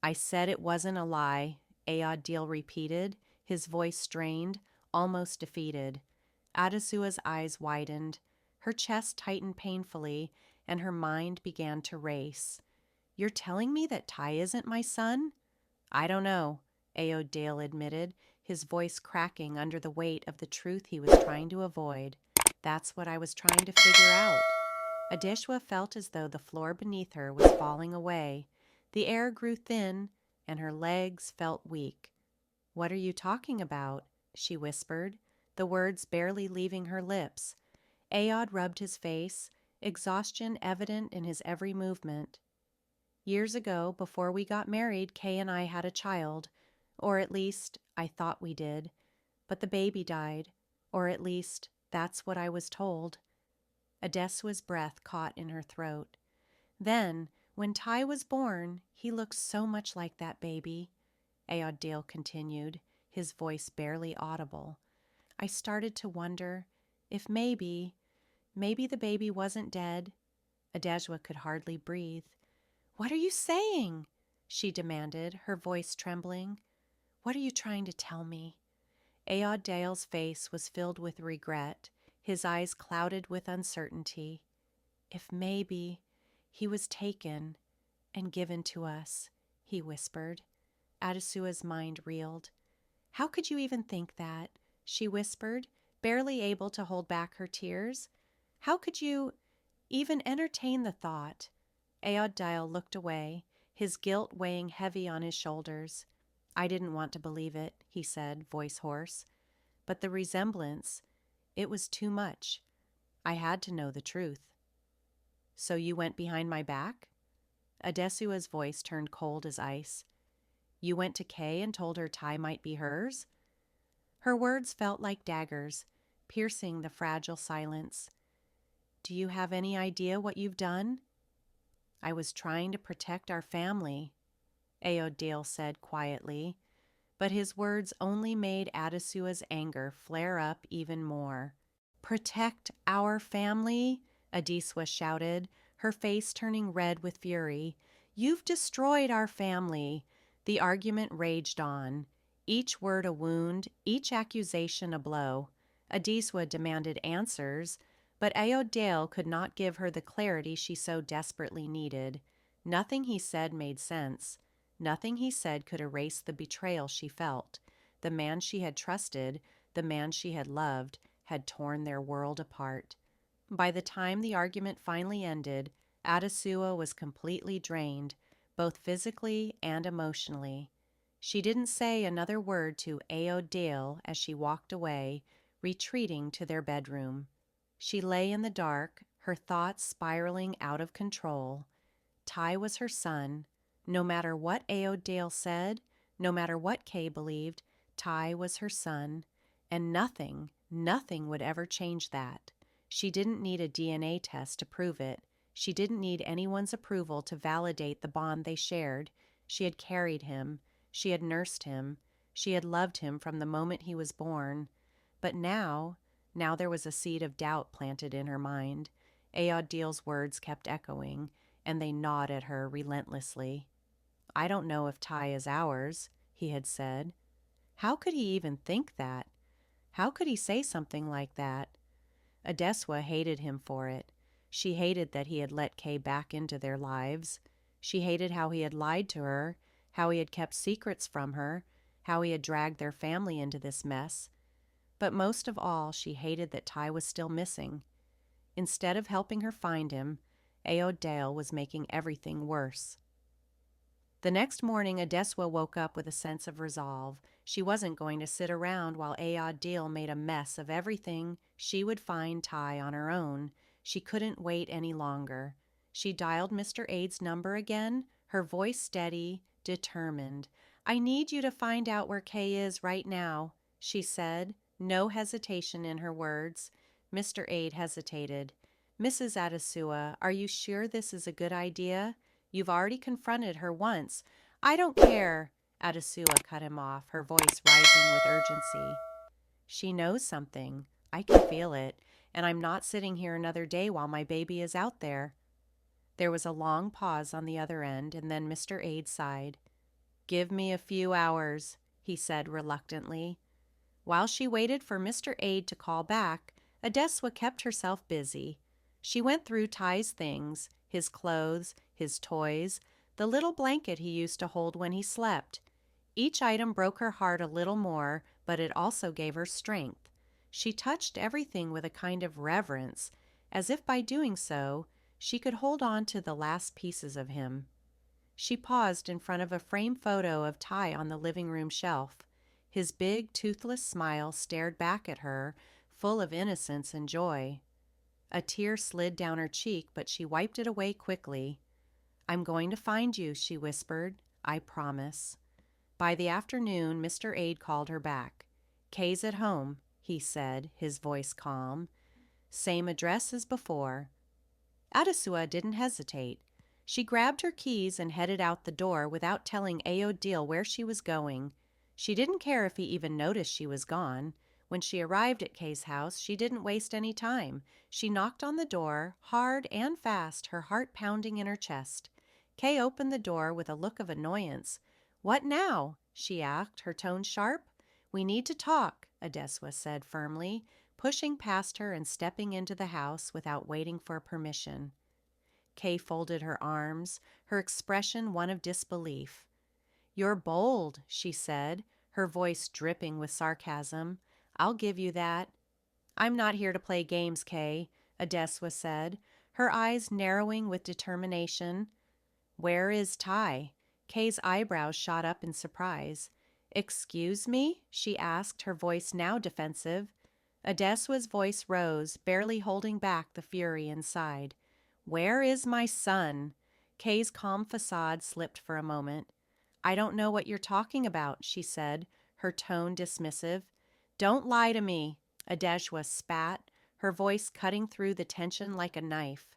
"I said it wasn't a lie," Aodil repeated, his voice strained, almost defeated. Adesua's eyes widened, her chest tightened painfully, and her mind began to race. "You're telling me that Ty isn't my son?" "I don't know," Aodil admitted, his voice cracking under the weight of the truth he was trying to avoid. "That's what I was trying to figure out." Adesua felt as though the floor beneath her was falling away. The air grew thin, and her legs felt weak. "What are you talking about?" she whispered, the words barely leaving her lips. Aod rubbed his face, exhaustion evident in his every movement. "Years ago, before we got married, Kay and I had a child, or at least, I thought we did. But the baby died, or at least, that's what I was told." Adesua's breath caught in her throat. "Then, when Ty was born, he looked so much like that baby," Aodil continued, his voice barely audible. I started to wonder if maybe the baby wasn't dead. Adeshwa could hardly breathe. "What are you saying?" she demanded, her voice trembling. "What are you trying to tell me?" Aod Dale's face was filled with regret, his eyes clouded with uncertainty. "If maybe he was taken and given to us," he whispered. Adasua's mind reeled. "How could you even think that?" she whispered, barely able to hold back her tears. "How could you even entertain the thought?" Aod Dale looked away, his guilt weighing heavy on his shoulders. "I didn't want to believe it," he said, voice hoarse. "But the resemblance, it was too much. I had to know the truth." "So you went behind my back?" Adesua's voice turned cold as ice. "You went to Kay and told her Ty might be hers?" Her words felt like daggers, piercing the fragile silence. "Do you have any idea what you've done?" "I was trying to protect our family," Aod Dale said quietly, but his words only made Adasua's anger flare up even more. "Protect our family?" Adeswa shouted, her face turning red with fury. "You've destroyed our family." The argument raged on, each word a wound, each accusation a blow. Adeswa demanded answers, but Aod Dale could not give her the clarity she so desperately needed. Nothing he said made sense. Nothing he said could erase the betrayal she felt. The man she had trusted, the man she had loved, had torn their world apart. By the time the argument finally ended, Adesua was completely drained, both physically and emotionally. She didn't say another word to Aod Dale as she walked away, retreating to their bedroom. She lay in the dark, her thoughts spiraling out of control. Ty was her son. No matter what Aod Dale said, no matter what Kay believed, Ty was her son, and nothing would ever change that. She didn't need a DNA test to prove it. She didn't need anyone's approval to validate the bond they shared. She had carried him. She had nursed him. She had loved him from the moment he was born. But now there was a seed of doubt planted in her mind. Aod Dale's words kept echoing, and they gnawed at her relentlessly. "I don't know if Ty is ours," he had said. How could he even think that? How could he say something like that? Adeswa hated him for it. She hated that he had let Kay back into their lives. She hated how he had lied to her, how he had kept secrets from her, how he had dragged their family into this mess. But most of all, she hated that Ty was still missing. Instead of helping her find him, Aod Dale was making everything worse. The next morning, Adeswa woke up with a sense of resolve. She wasn't going to sit around while Aod Dale made a mess of everything. She would find Ty on her own. She couldn't wait any longer. She dialed Mr. Aid's number again, her voice steady, determined. "I need you to find out where Kay is right now," she said, no hesitation in her words. Mr. Aid hesitated. "Mrs. Adesua, are you sure this is a good idea? You've already confronted her once." "I don't care," Adesua cut him off, her voice rising with urgency. "She knows something. I can feel it, and I'm not sitting here another day while my baby is out there." There was a long pause on the other end, and then Mr. Aid sighed. "Give me a few hours," he said reluctantly. While she waited for Mr. Aid to call back, Adeswa kept herself busy. She went through Ty's things, his clothes, his toys, the little blanket he used to hold when he slept. Each item broke her heart a little more, but it also gave her strength. She touched everything with a kind of reverence, as if by doing so, she could hold on to the last pieces of him. She paused in front of a framed photo of Ty on the living room shelf. His big, toothless smile stared back at her, full of innocence and joy. A tear slid down her cheek, but she wiped it away quickly. "I'm going to find you," she whispered. "I promise." By the afternoon, Mr. Aid called her back. "Kay's at home," he said, his voice calm. "Same address as before." Adesua didn't hesitate. She grabbed her keys and headed out the door without telling Aod Dale where she was going. She didn't care if he even noticed she was gone. When she arrived at Kay's house, she didn't waste any time. She knocked on the door, hard and fast, her heart pounding in her chest. Kay opened the door with a look of annoyance. "What now?" she asked, her tone sharp. "We need to talk," Adeswa said firmly, pushing past her and stepping into the house without waiting for permission. Kay folded her arms, her expression one of disbelief. "You're bold," she said, her voice dripping with sarcasm. "I'll give you that." "I'm not here to play games, Kay," Adeswa said, her eyes narrowing with determination. "Where is Ty?" Kay's eyebrows shot up in surprise. "Excuse me?" she asked, her voice now defensive. Adeswa's voice rose, barely holding back the fury inside. "Where is my son?" Kay's calm facade slipped for a moment. "I don't know what you're talking about," she said, her tone dismissive. "Don't lie to me," Adeswa spat, her voice cutting through the tension like a knife.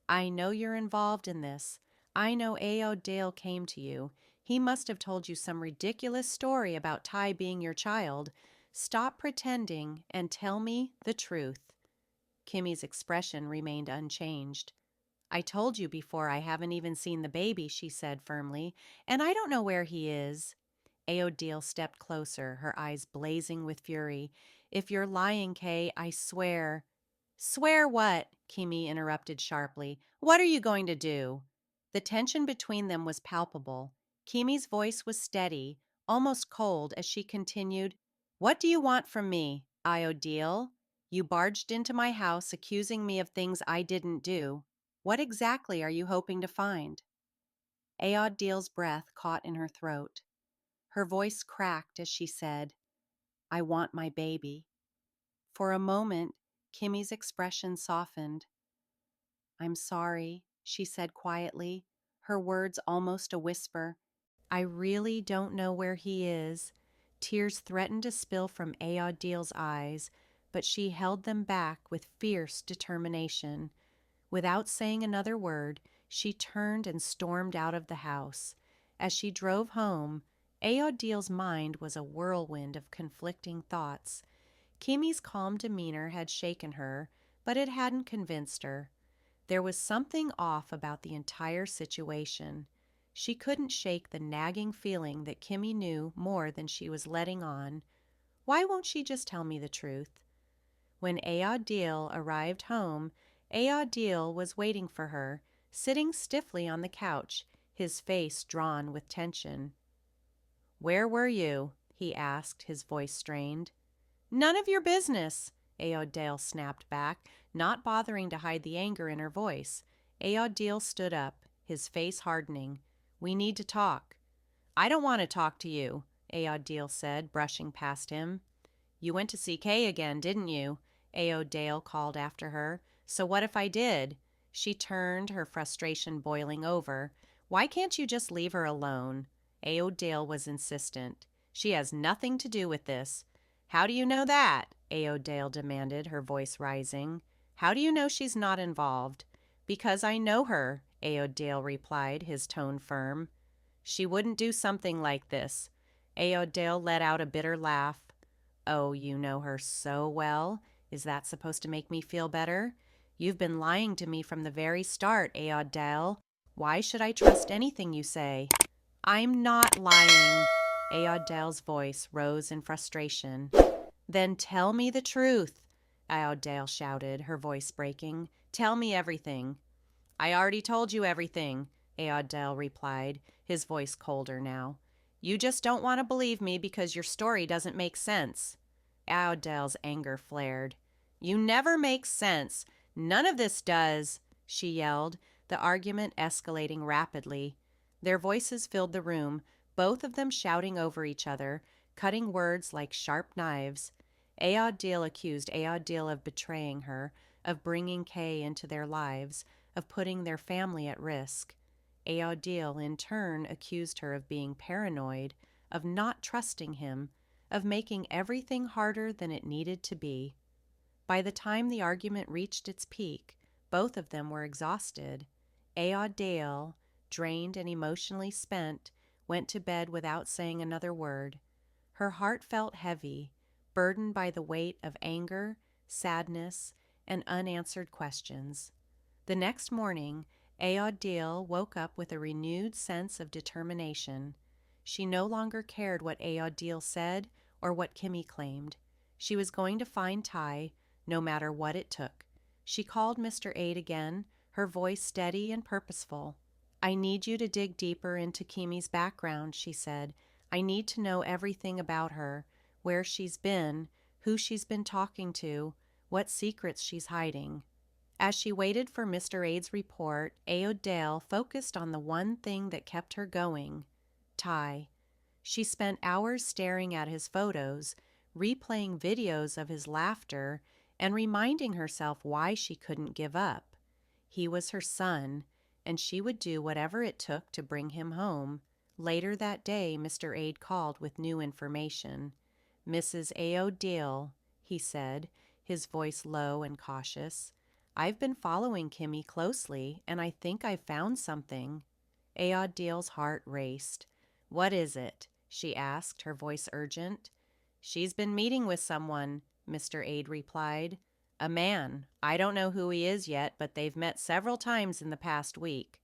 "I know you're involved in this. I know A.O. Dale came to you. He must have told you some ridiculous story about Ty being your child. Stop pretending and tell me the truth." Kimmy's expression remained unchanged. "I told you before I haven't even seen the baby," she said firmly, "and I don't know where he is." Aodil stepped closer, her eyes blazing with fury. "If you're lying, Kay, I swear." "Swear what?" Kimmy interrupted sharply. "What are you going to do?" The tension between them was palpable. Kimmy's voice was steady, almost cold, as she continued, "What do you want from me, Iodil? You barged into my house accusing me of things I didn't do. What exactly are you hoping to find?" Aodil's breath caught in her throat. Her voice cracked as she said, "I want my baby." For a moment, Kimmy's expression softened. "I'm sorry," she said quietly, her words almost a whisper. "I really don't know where he is." Tears threatened to spill from Aodil's eyes, but she held them back with fierce determination. Without saying another word, she turned and stormed out of the house. As she drove home, Aodil's mind was a whirlwind of conflicting thoughts. Kimmy's calm demeanor had shaken her, but it hadn't convinced her. There was something off about the entire situation. She couldn't shake the nagging feeling that Kimmy knew more than she was letting on. Why won't she just tell me the truth? When Aodil arrived home, Aodil was waiting for her, sitting stiffly on the couch, his face drawn with tension. "Where were you?" he asked, his voice strained. "None of your business," Aodil snapped back, not bothering to hide the anger in her voice. Aodil stood up, his face hardening. "We need to talk." "I don't want to talk to you," Aodil said, brushing past him. "You went to see Kay again, didn't you?" Aodil called after her. "So what if I did?" She turned, her frustration boiling over. "Why can't you just leave her alone?" Aodil was insistent. "She has nothing to do with this." "How do you know that?" Aodil demanded, her voice rising. "How do you know she's not involved?" "Because I know her," Aodil replied, his tone firm. "She wouldn't do something like this." Aodil let out a bitter laugh. "Oh, you know her so well? Is that supposed to make me feel better? You've been lying to me from the very start, Aodil. Why should I trust anything you say?" "I'm not lying." Aodil's voice rose in frustration. "Then tell me the truth," Aodil shouted, her voice breaking. "Tell me everything." "I already told you everything," Aodil replied, his voice colder now. "You just don't want to believe me because your story doesn't make sense." Aodil's anger flared. "You never make sense. None of this does," she yelled, the argument escalating rapidly. Their voices filled the room, both of them shouting over each other, cutting words like sharp knives. Aodil accused Aodil of betraying her, of bringing Kay into their lives, of putting their family at risk. Aodil, in turn, accused her of being paranoid, of not trusting him, of making everything harder than it needed to be. By the time the argument reached its peak, both of them were exhausted. Aodil, drained and emotionally spent, went to bed without saying another word. Her heart felt heavy, burdened by the weight of anger, sadness, and unanswered questions. The next morning, Aodil woke up with a renewed sense of determination. She no longer cared what Aodil said or what Kimmy claimed. She was going to find Ty, no matter what it took. She called Mr. Aid again, her voice steady and purposeful. "I need you to dig deeper into Kimmy's background," she said. "I need to know everything about her, where she's been, who she's been talking to, what secrets she's hiding." As she waited for Mr. Aid's report, Aodale focused on the one thing that kept her going, Ty. She spent hours staring at his photos, replaying videos of his laughter, and reminding herself why she couldn't give up. He was her son, and she would do whatever it took to bring him home. Later that day, Mr. Aid called with new information. "Mrs. Aodale," he said, his voice low and cautious. "I've been following Kimmy closely, and I think I've found something." Aodale's heart raced. "What is it?" she asked, her voice urgent. "She's been meeting with someone," Mr. Aid replied. "A man. I don't know who he is yet, but they've met several times in the past week."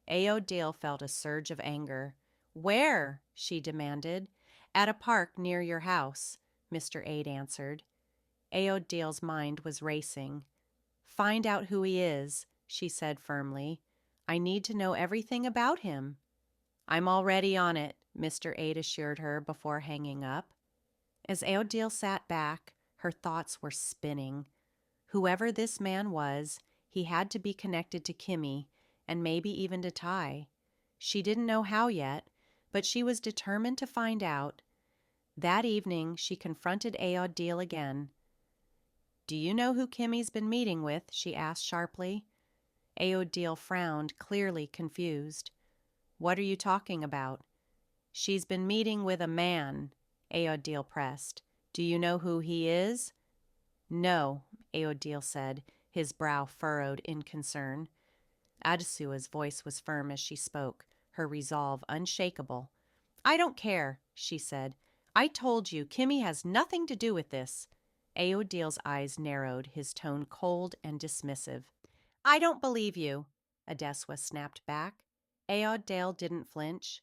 Aodale felt a surge of anger. "Where?" she demanded. "At a park near your house," Mr. Aid answered. Aodale's mind was racing. "Find out who he is," she said firmly. "I need to know everything about him." "I'm already on it," Mr. Aid assured her before hanging up. As Aodale sat back, her thoughts were spinning. Whoever this man was, he had to be connected to Kimmy, and maybe even to Ty. She didn't know how yet, but she was determined to find out. That evening, she confronted Aodale again. "Do you know who Kimmy's been meeting with?" she asked sharply. Aodale frowned, clearly confused. "What are you talking about?" "She's been meeting with a man," Aodale pressed. "Do you know who he is?" "No," Aodale said, his brow furrowed in concern. Adasua's voice was firm as she spoke, her resolve unshakable. "I don't care," she said. "I told you, Kimmy has nothing to do with this." Aodale's eyes narrowed, his tone cold and dismissive. "I don't believe you," Adeswa snapped back. Aodale didn't flinch.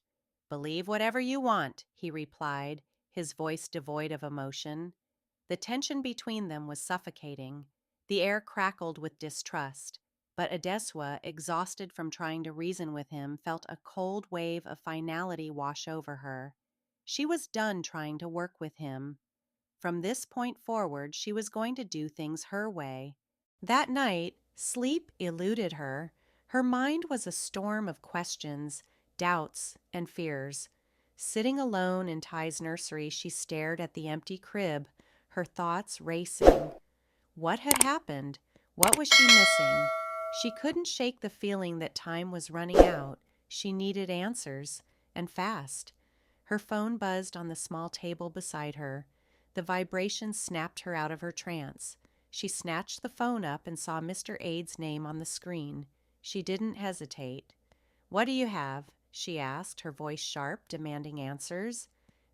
"Believe whatever you want," he replied, his voice devoid of emotion. The tension between them was suffocating. The air crackled with distrust, but Adeswa, exhausted from trying to reason with him, felt a cold wave of finality wash over her. She was done trying to work with him. From this point forward, she was going to do things her way. That night, sleep eluded her. Her mind was a storm of questions, doubts, and fears. Sitting alone in Ty's nursery, she stared at the empty crib, her thoughts racing. What had happened? What was she missing? She couldn't shake the feeling that time was running out. She needed answers, and fast. Her phone buzzed on the small table beside her. The vibration snapped her out of her trance. She snatched the phone up and saw Mr. Aid's name on the screen. She didn't hesitate. "What do you have?" she asked, her voice sharp, demanding answers.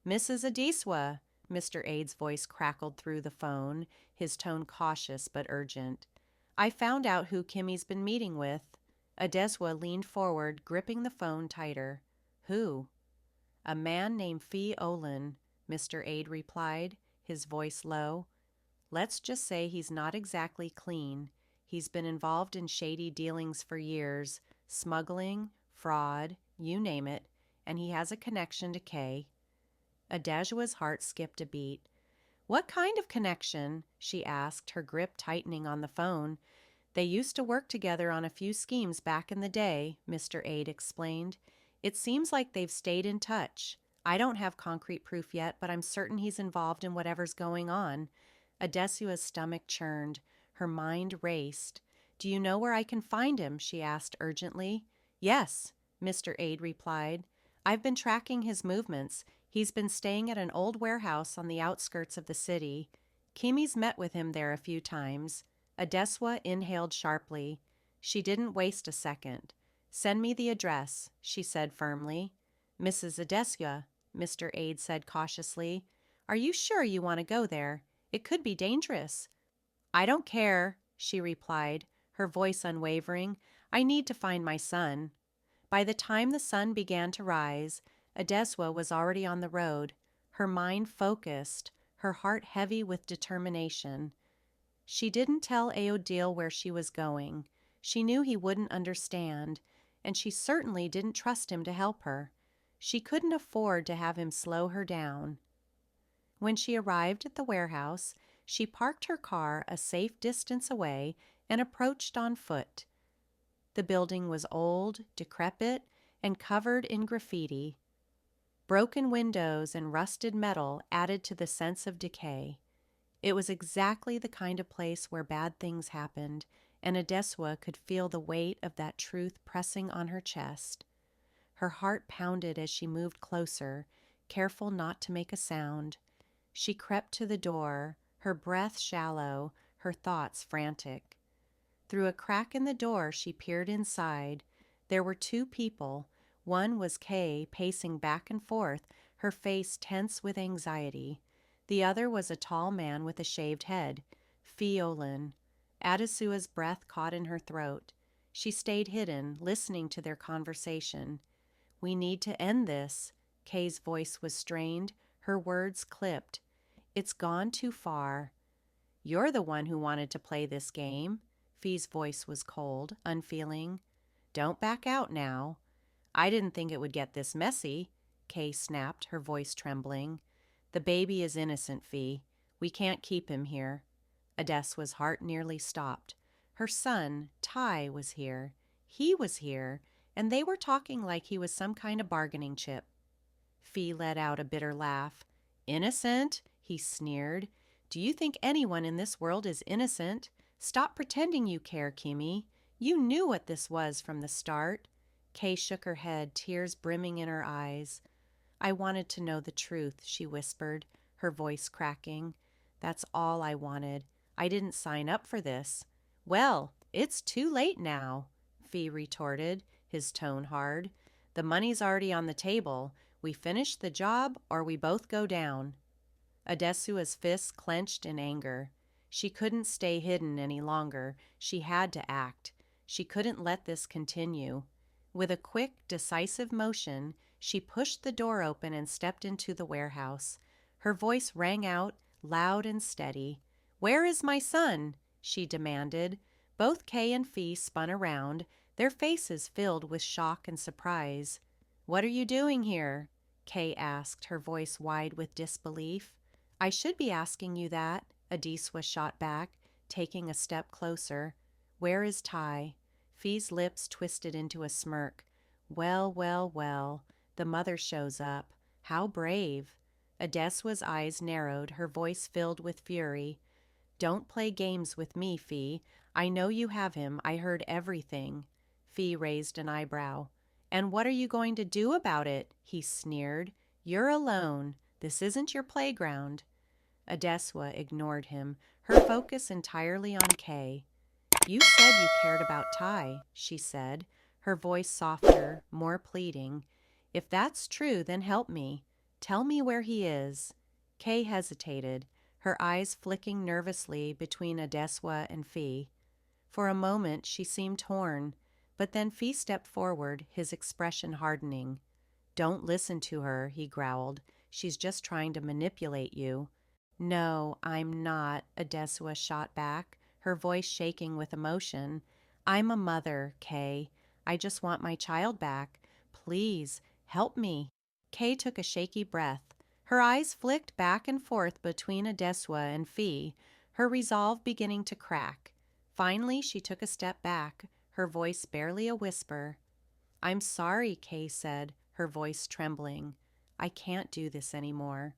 "Mrs. Adeswa," Mr. Aid's voice crackled through the phone, his tone cautious but urgent. "I found out who Kimmy's been meeting with." Adeswa leaned forward, gripping the phone tighter. "Who?" "A man named Fee Olin," Mr. Aid replied, his voice low. "Let's just say he's not exactly clean. He's been involved in shady dealings for years, smuggling, fraud, you name it, and he has a connection to Kay." Adajua's heart skipped a beat. "What kind of connection?" she asked, her grip tightening on the phone. "They used to work together on a few schemes back in the day," Mr. Aid explained. "It seems like they've stayed in touch. I don't have concrete proof yet, but I'm certain he's involved in whatever's going on." Adesua's stomach churned. Her mind raced. "Do you know where I can find him?" she asked urgently. "Yes," Mr. Aid replied. "I've been tracking his movements. He's been staying at an old warehouse on the outskirts of the city. Kimmy's met with him there a few times." Adeswa inhaled sharply. She didn't waste a second. "Send me the address," she said firmly. "Mrs. Adeswa," Mr. Aid said cautiously, Are you sure you want to go there? It could be dangerous." "I don't care," she replied, her voice unwavering. "I need to find my son." By the time the sun began to rise, Adeswa was already on the road, her mind focused, her heart heavy with determination. She didn't tell Aodil where she was going. She knew he wouldn't understand, and she certainly didn't trust him to help her. She couldn't afford to have him slow her down. When she arrived at the warehouse, she parked her car a safe distance away and approached on foot. The building was old, decrepit, and covered in graffiti. Broken windows and rusted metal added to the sense of decay. It was exactly the kind of place where bad things happened, and Adeswa could feel the weight of that truth pressing on her chest. Her heart pounded as she moved closer, careful not to make a sound. She crept to the door, her breath shallow, her thoughts frantic. Through a crack in the door, she peered inside. There were two people. One was Kay, pacing back and forth, her face tense with anxiety. The other was a tall man with a shaved head, Fiolin. Adesua's breath caught in her throat. She stayed hidden, listening to their conversation. "We need to end this." Kay's voice was strained, her words clipped. "It's gone too far." "You're the one who wanted to play this game." Fee's voice was cold, unfeeling. "Don't back out now." "I didn't think it would get this messy," Kay snapped, her voice trembling. "The baby is innocent, Fee. We can't keep him here." Adeswa's heart nearly stopped. Her son, Ty, was here. He was here, and they were talking like he was some kind of bargaining chip. Fee let out a bitter laugh. "Innocent?" he sneered. "Do you think anyone in this world is innocent? Stop pretending you care, Kimmy. You knew what this was from the start." Kay shook her head, tears brimming in her eyes. "I wanted to know the truth," she whispered, her voice cracking. "That's all I wanted. I didn't sign up for this." "Well, it's too late now," Fee retorted, his tone hard. "The money's already on the table. We finish the job or we both go down." Adesua's fists clenched in anger. She couldn't stay hidden any longer. She had to act. She couldn't let this continue. With a quick, decisive motion, she pushed the door open and stepped into the warehouse. Her voice rang out, loud and steady. "Where is my son?" she demanded. Both Kay and Fee spun around, their faces filled with shock and surprise. "What are you doing here?" Kay asked, her voice wide with disbelief. "I should be asking you that," Adeswa shot back, taking a step closer. "Where is Ty?" Fee's lips twisted into a smirk. "Well, well, well. The mother shows up. How brave." Adeswa's eyes narrowed, her voice filled with fury. "Don't play games with me, Fee. I know you have him. I heard everything." Fee raised an eyebrow. "And what are you going to do about it?" he sneered. "You're alone. This isn't your playground." Adeswa ignored him, her focus entirely on Kay. "You said you cared about Ty," she said, her voice softer, more pleading. "If that's true, then help me. Tell me where he is." Kay hesitated, her eyes flicking nervously between Adeswa and Fee. For a moment she seemed torn, but then Fee stepped forward, his expression hardening. "Don't listen to her," he growled. "She's just trying to manipulate you." "No, I'm not," Adeswa shot back, her voice shaking with emotion. "I'm a mother, Kay. I just want my child back. Please, help me." Kay took a shaky breath. Her eyes flicked back and forth between Adeswa and Fee, her resolve beginning to crack. Finally, she took a step back, her voice barely a whisper. "I'm sorry," Kay said, her voice trembling. "I can't do this anymore."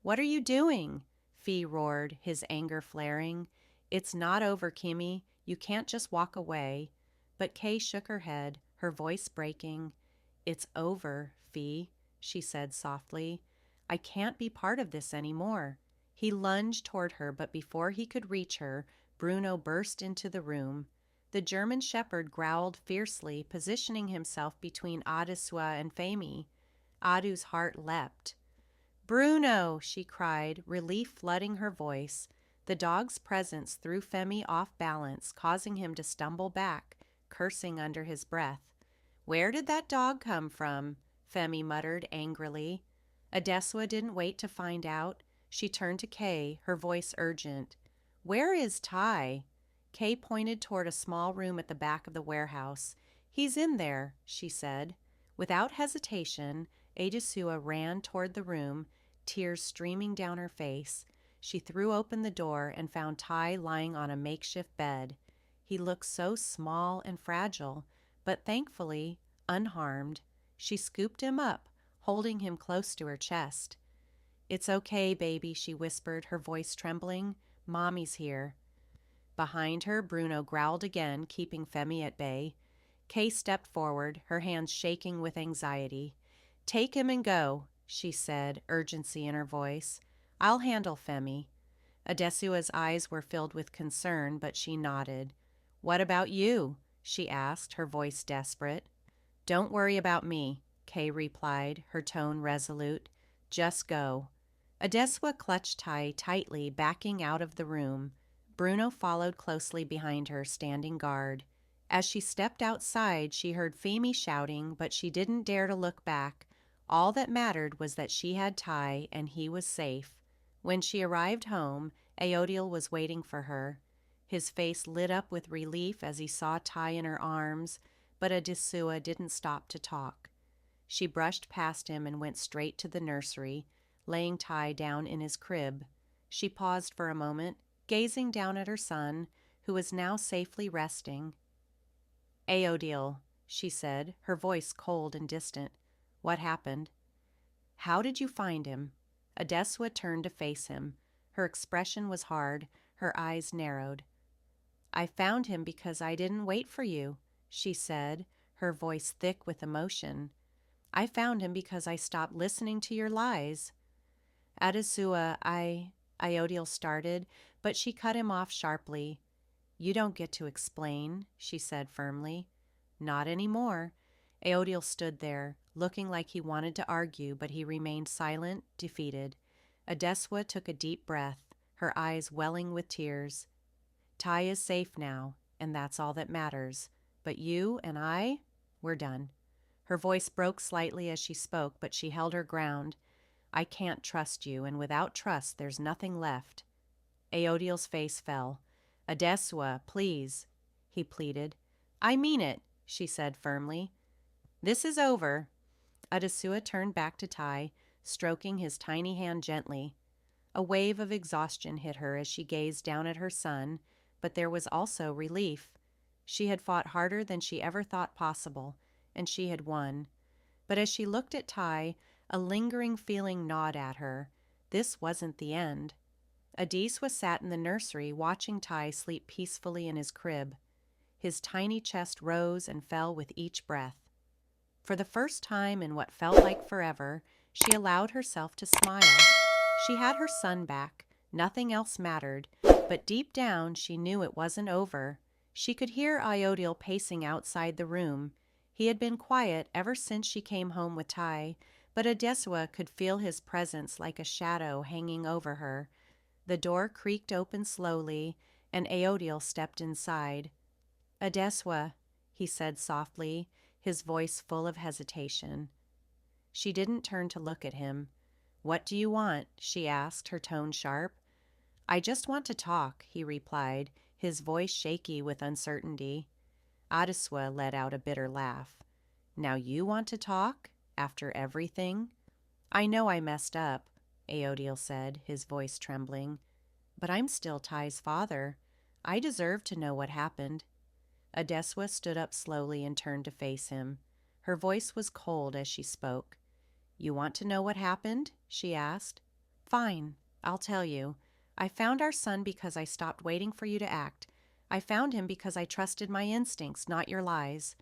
"What are you doing?" Fee roared, his anger flaring. "It's not over, Kimmy. You can't just walk away." But Kay shook her head, her voice breaking. "It's over, Fee," she said softly. "I can't be part of this anymore." He lunged toward her, but before he could reach her, Bruno burst into the room. The German shepherd growled fiercely, positioning himself between Adesua and Femi. Adu's heart leapt. Bruno, she cried, relief flooding her voice. The dog's presence threw Femi off balance, causing him to stumble back, cursing under his breath. Where did that dog come from? Femi muttered angrily. Adeswa didn't wait to find out. She turned to Kay, her voice urgent. Where is Ty? Kay pointed toward a small room at the back of the warehouse. He's in there, she said. Without hesitation, Adesua ran toward the room, tears streaming down her face. She threw open the door and found Ty lying on a makeshift bed. He looked so small and fragile, but thankfully unharmed. She scooped him up, holding him close to her chest. It's okay, baby, she whispered, her voice trembling. Mommy's here. Behind her, Bruno growled again, keeping Femi at bay. Kay stepped forward, her hands shaking with anxiety. Take him and go, she said, urgency in her voice. I'll handle Femi. Adesua's eyes were filled with concern, but she nodded. What about you? She asked, her voice desperate. Don't worry about me, Kay replied, her tone resolute. Just go. Adesua clutched Ty tightly, backing out of the room. Bruno followed closely behind her, standing guard. As she stepped outside, she heard Femi shouting, but she didn't dare to look back. All that mattered was that she had Ty and he was safe. When she arrived home, Aodiel was waiting for her. His face lit up with relief as he saw Ty in her arms, but Adesua didn't stop to talk. She brushed past him and went straight to the nursery, laying Ty down in his crib. She paused for a moment, gazing down at her son, who was now safely resting. Aodiel, she said, her voice cold and distant. What happened? How did you find him? Adesua turned to face him. Her expression was hard, her eyes narrowed. I found him because I didn't wait for you, she said, her voice thick with emotion. I found him because I stopped listening to your lies. Adesua, Iodiel started, but she cut him off sharply. You don't get to explain, she said firmly. Not anymore. Aodiel stood there, looking like he wanted to argue, but he remained silent, defeated. Adesua took a deep breath, her eyes welling with tears. Ty is safe now, and that's all that matters. But you and I, we're done. Her voice broke slightly as she spoke, but she held her ground. I can't trust you, and without trust there's nothing left. Aodiel's face fell. Adesua, please, he pleaded. I mean it, she said firmly. This is over. Adesua turned back to Ty, stroking his tiny hand gently. A wave of exhaustion hit her as she gazed down at her son, but there was also relief. She had fought harder than she ever thought possible, and she had won. But as she looked at Ty, a lingering feeling gnawed at her. This wasn't the end. Adesua sat in the nursery watching Ty sleep peacefully in his crib. His tiny chest rose and fell with each breath. For the first time in what felt like forever, she allowed herself to smile. She had her son back. Nothing else mattered, but deep down she knew it wasn't over. She could hear Iodiel pacing outside the room. He had been quiet ever since she came home with Ty, but Adesua could feel his presence like a shadow hanging over her. The door creaked open slowly, and Aodiel stepped inside. Adesua, he said softly, his voice full of hesitation. She didn't turn to look at him. What do you want? She asked, her tone sharp. I just want to talk, he replied, his voice shaky with uncertainty. Adesua let out a bitter laugh. Now you want to talk? After everything? I know I messed up, Aodiel said, his voice trembling. But I'm still Ty's father. I deserve to know what happened. Adesua stood up slowly and turned to face him. Her voice was cold as she spoke. You want to know what happened? She asked. Fine, I'll tell you. I found our son because I stopped waiting for you to act. I found him because I trusted my instincts, not your lies.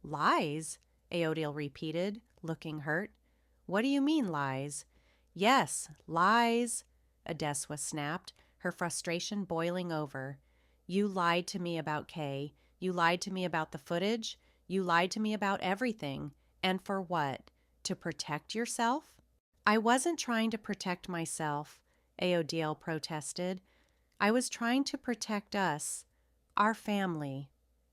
Lies? Aodiel repeated, looking hurt. What do you mean, lies? Yes, lies, Adesua snapped, her frustration boiling over. You lied to me about Kay. You lied to me about the footage. You lied to me about everything. And for what? To protect yourself? I wasn't trying to protect myself, Aodiel protested. I was trying to protect us, our family.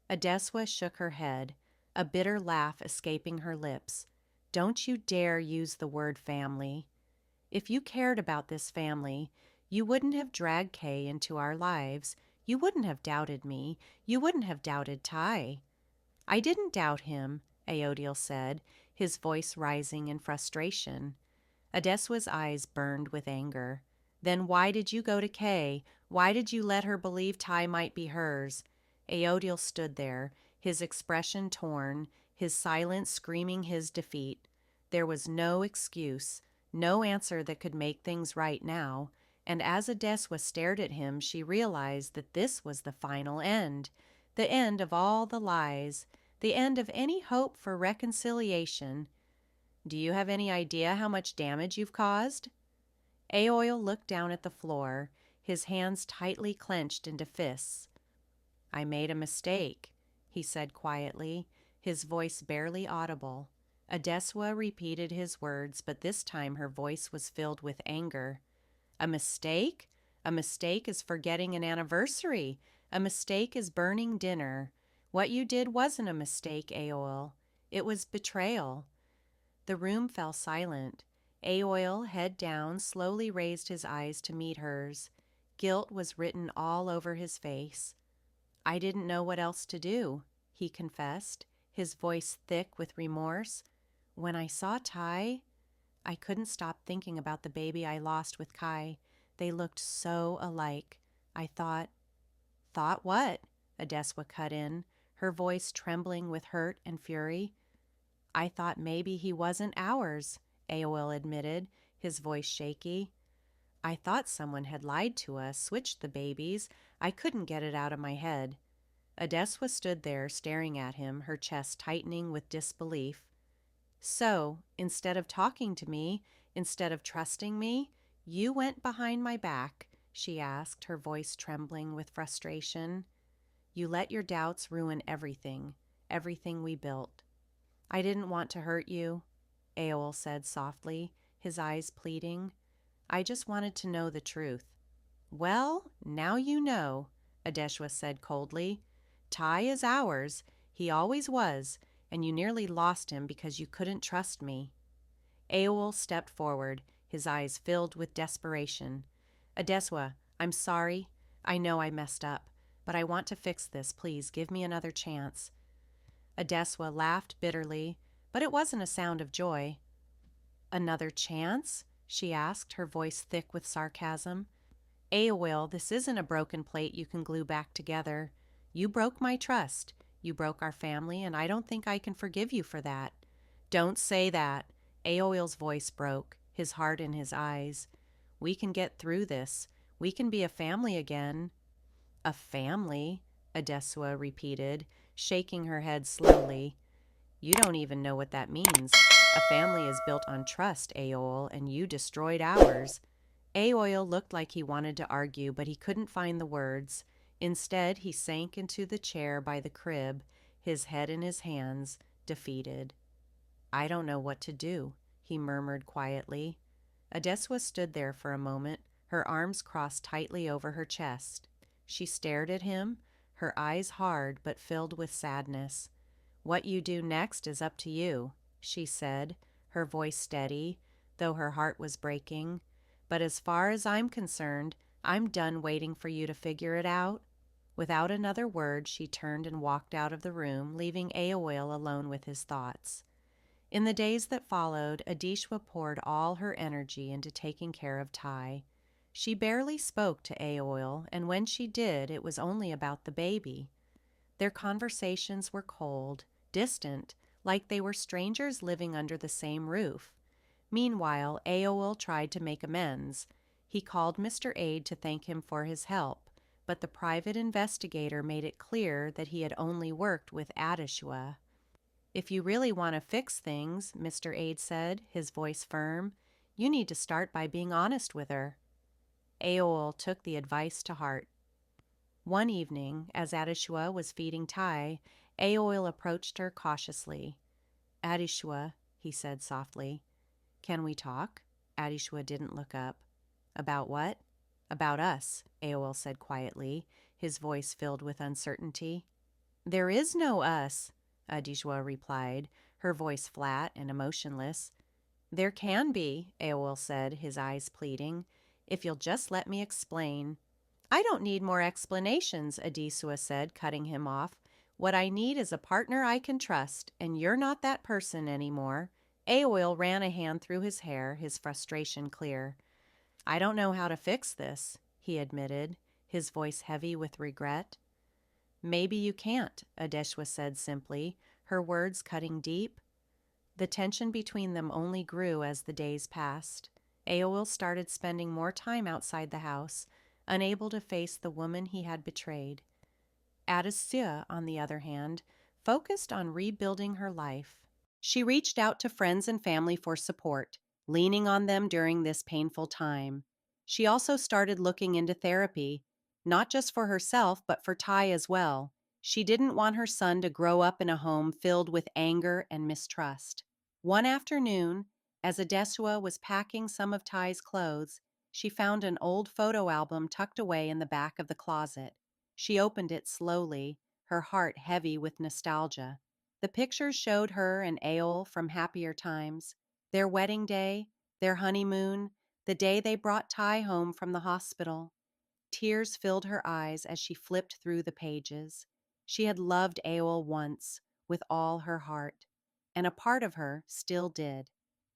Adeswa shook her head, a bitter laugh escaping her lips. Don't you dare use the word family. If you cared about this family, you wouldn't have dragged Kay into our lives. You wouldn't have doubted me. You wouldn't have doubted Ty. I didn't doubt him, Aodiel said, his voice rising in frustration. Adeswa's eyes burned with anger. Then why did you go to Kay? Why did you let her believe Ty might be hers? Aodiel stood there, his expression torn, his silence screaming his defeat. There was no excuse, no answer that could make things right now, and as Adeswa stared at him, she realized that this was the final end, the end of all the lies, the end of any hope for reconciliation. Do you have any idea how much damage you've caused? Aoil looked down at the floor, his hands tightly clenched into fists. I made a mistake, he said quietly, his voice barely audible. Adeswa repeated his words, but this time her voice was filled with anger. A mistake? A mistake is forgetting an anniversary. A mistake is burning dinner. What you did wasn't a mistake, Aoil. It was betrayal. The room fell silent. Aoil, head down, slowly raised his eyes to meet hers. Guilt was written all over his face. I didn't know what else to do, he confessed, his voice thick with remorse. When I saw Ty, I couldn't stop thinking about the baby I lost with Kai. They looked so alike. I thought. Thought what? Adeswa cut in, her voice trembling with hurt and fury. I thought maybe he wasn't ours, Aoil admitted, his voice shaky. I thought someone had lied to us, switched the babies. I couldn't get it out of my head. Adeswa stood there staring at him, her chest tightening with disbelief. So, instead of talking to me, instead of trusting me, you went behind my back, she asked, her voice trembling with frustration. You let your doubts ruin everything we built. I didn't want to hurt you, Aoil said softly, his eyes pleading. I just wanted to know the truth. Well, now you know, Adeswa said coldly. Ty is ours. He always was, and you nearly lost him because you couldn't trust me. Aoil stepped forward, his eyes filled with desperation. Adeswa, I'm sorry. I know I messed up, but I want to fix this. Please give me another chance. Adeswa laughed bitterly, but it wasn't a sound of joy. Another chance? She asked, her voice thick with sarcasm. Aoil, this isn't a broken plate you can glue back together. You broke my trust. You broke our family, and I don't think I can forgive you for that. Don't say that. Aoil's voice broke, his heart in his eyes. We can get through this. We can be a family again. A family, Adeswa repeated, shaking her head slowly. You don't even know what that means. A family is built on trust, Aoil, and you destroyed ours. Aoil looked like he wanted to argue, but he couldn't find the words. Instead, he sank into the chair by the crib, his head in his hands, defeated. I don't know what to do, he murmured quietly. Adeswa stood there for a moment, her arms crossed tightly over her chest. She stared at him, her eyes hard but filled with sadness. What you do next is up to you, she said, her voice steady, though her heart was breaking. But as far as I'm concerned, I'm done waiting for you to figure it out. Without another word, she turned and walked out of the room, leaving Aoil alone with his thoughts. In the days that followed, Adishwa poured all her energy into taking care of Ty. She barely spoke to Aoil, and when she did, it was only about the baby. Their conversations were cold, distant, like they were strangers living under the same roof. Meanwhile, Aoil tried to make amends. He called Mr. Aid to thank him for his help, but the private investigator made it clear that he had only worked with Adishwa. If you really want to fix things, Mr. Aid said, his voice firm, you need to start by being honest with her. Aoil took the advice to heart. One evening, as Adishwa was feeding Ty, Aoil approached her cautiously. Adishwa, he said softly, can we talk? Adishua didn't look up. About what? About us, Aol said quietly, his voice filled with uncertainty. There is no us, Adishua replied, her voice flat and emotionless. There can be, Aol said, his eyes pleading, if you'll just let me explain. I don't need more explanations, Adisua said, cutting him off. What I need is a partner I can trust, and you're not that person anymore. Aoil ran a hand through his hair, his frustration clear. I don't know how to fix this, he admitted, his voice heavy with regret. Maybe you can't, Adeshwa said simply, her words cutting deep. The tension between them only grew as the days passed. Aoil started spending more time outside the house, unable to face the woman he had betrayed. Adesua, on the other hand, focused on rebuilding her life. She reached out to friends and family for support, leaning on them during this painful time. She also started looking into therapy, not just for herself, but for Ty as well. She didn't want her son to grow up in a home filled with anger and mistrust. One afternoon, as Adesua was packing some of Ty's clothes, she found an old photo album tucked away in the back of the closet. She opened it slowly, her heart heavy with nostalgia. The pictures showed her and Aol from happier times, their wedding day, their honeymoon, the day they brought Ty home from the hospital. Tears filled her eyes as she flipped through the pages. She had loved Aol once, with all her heart, and a part of her still did.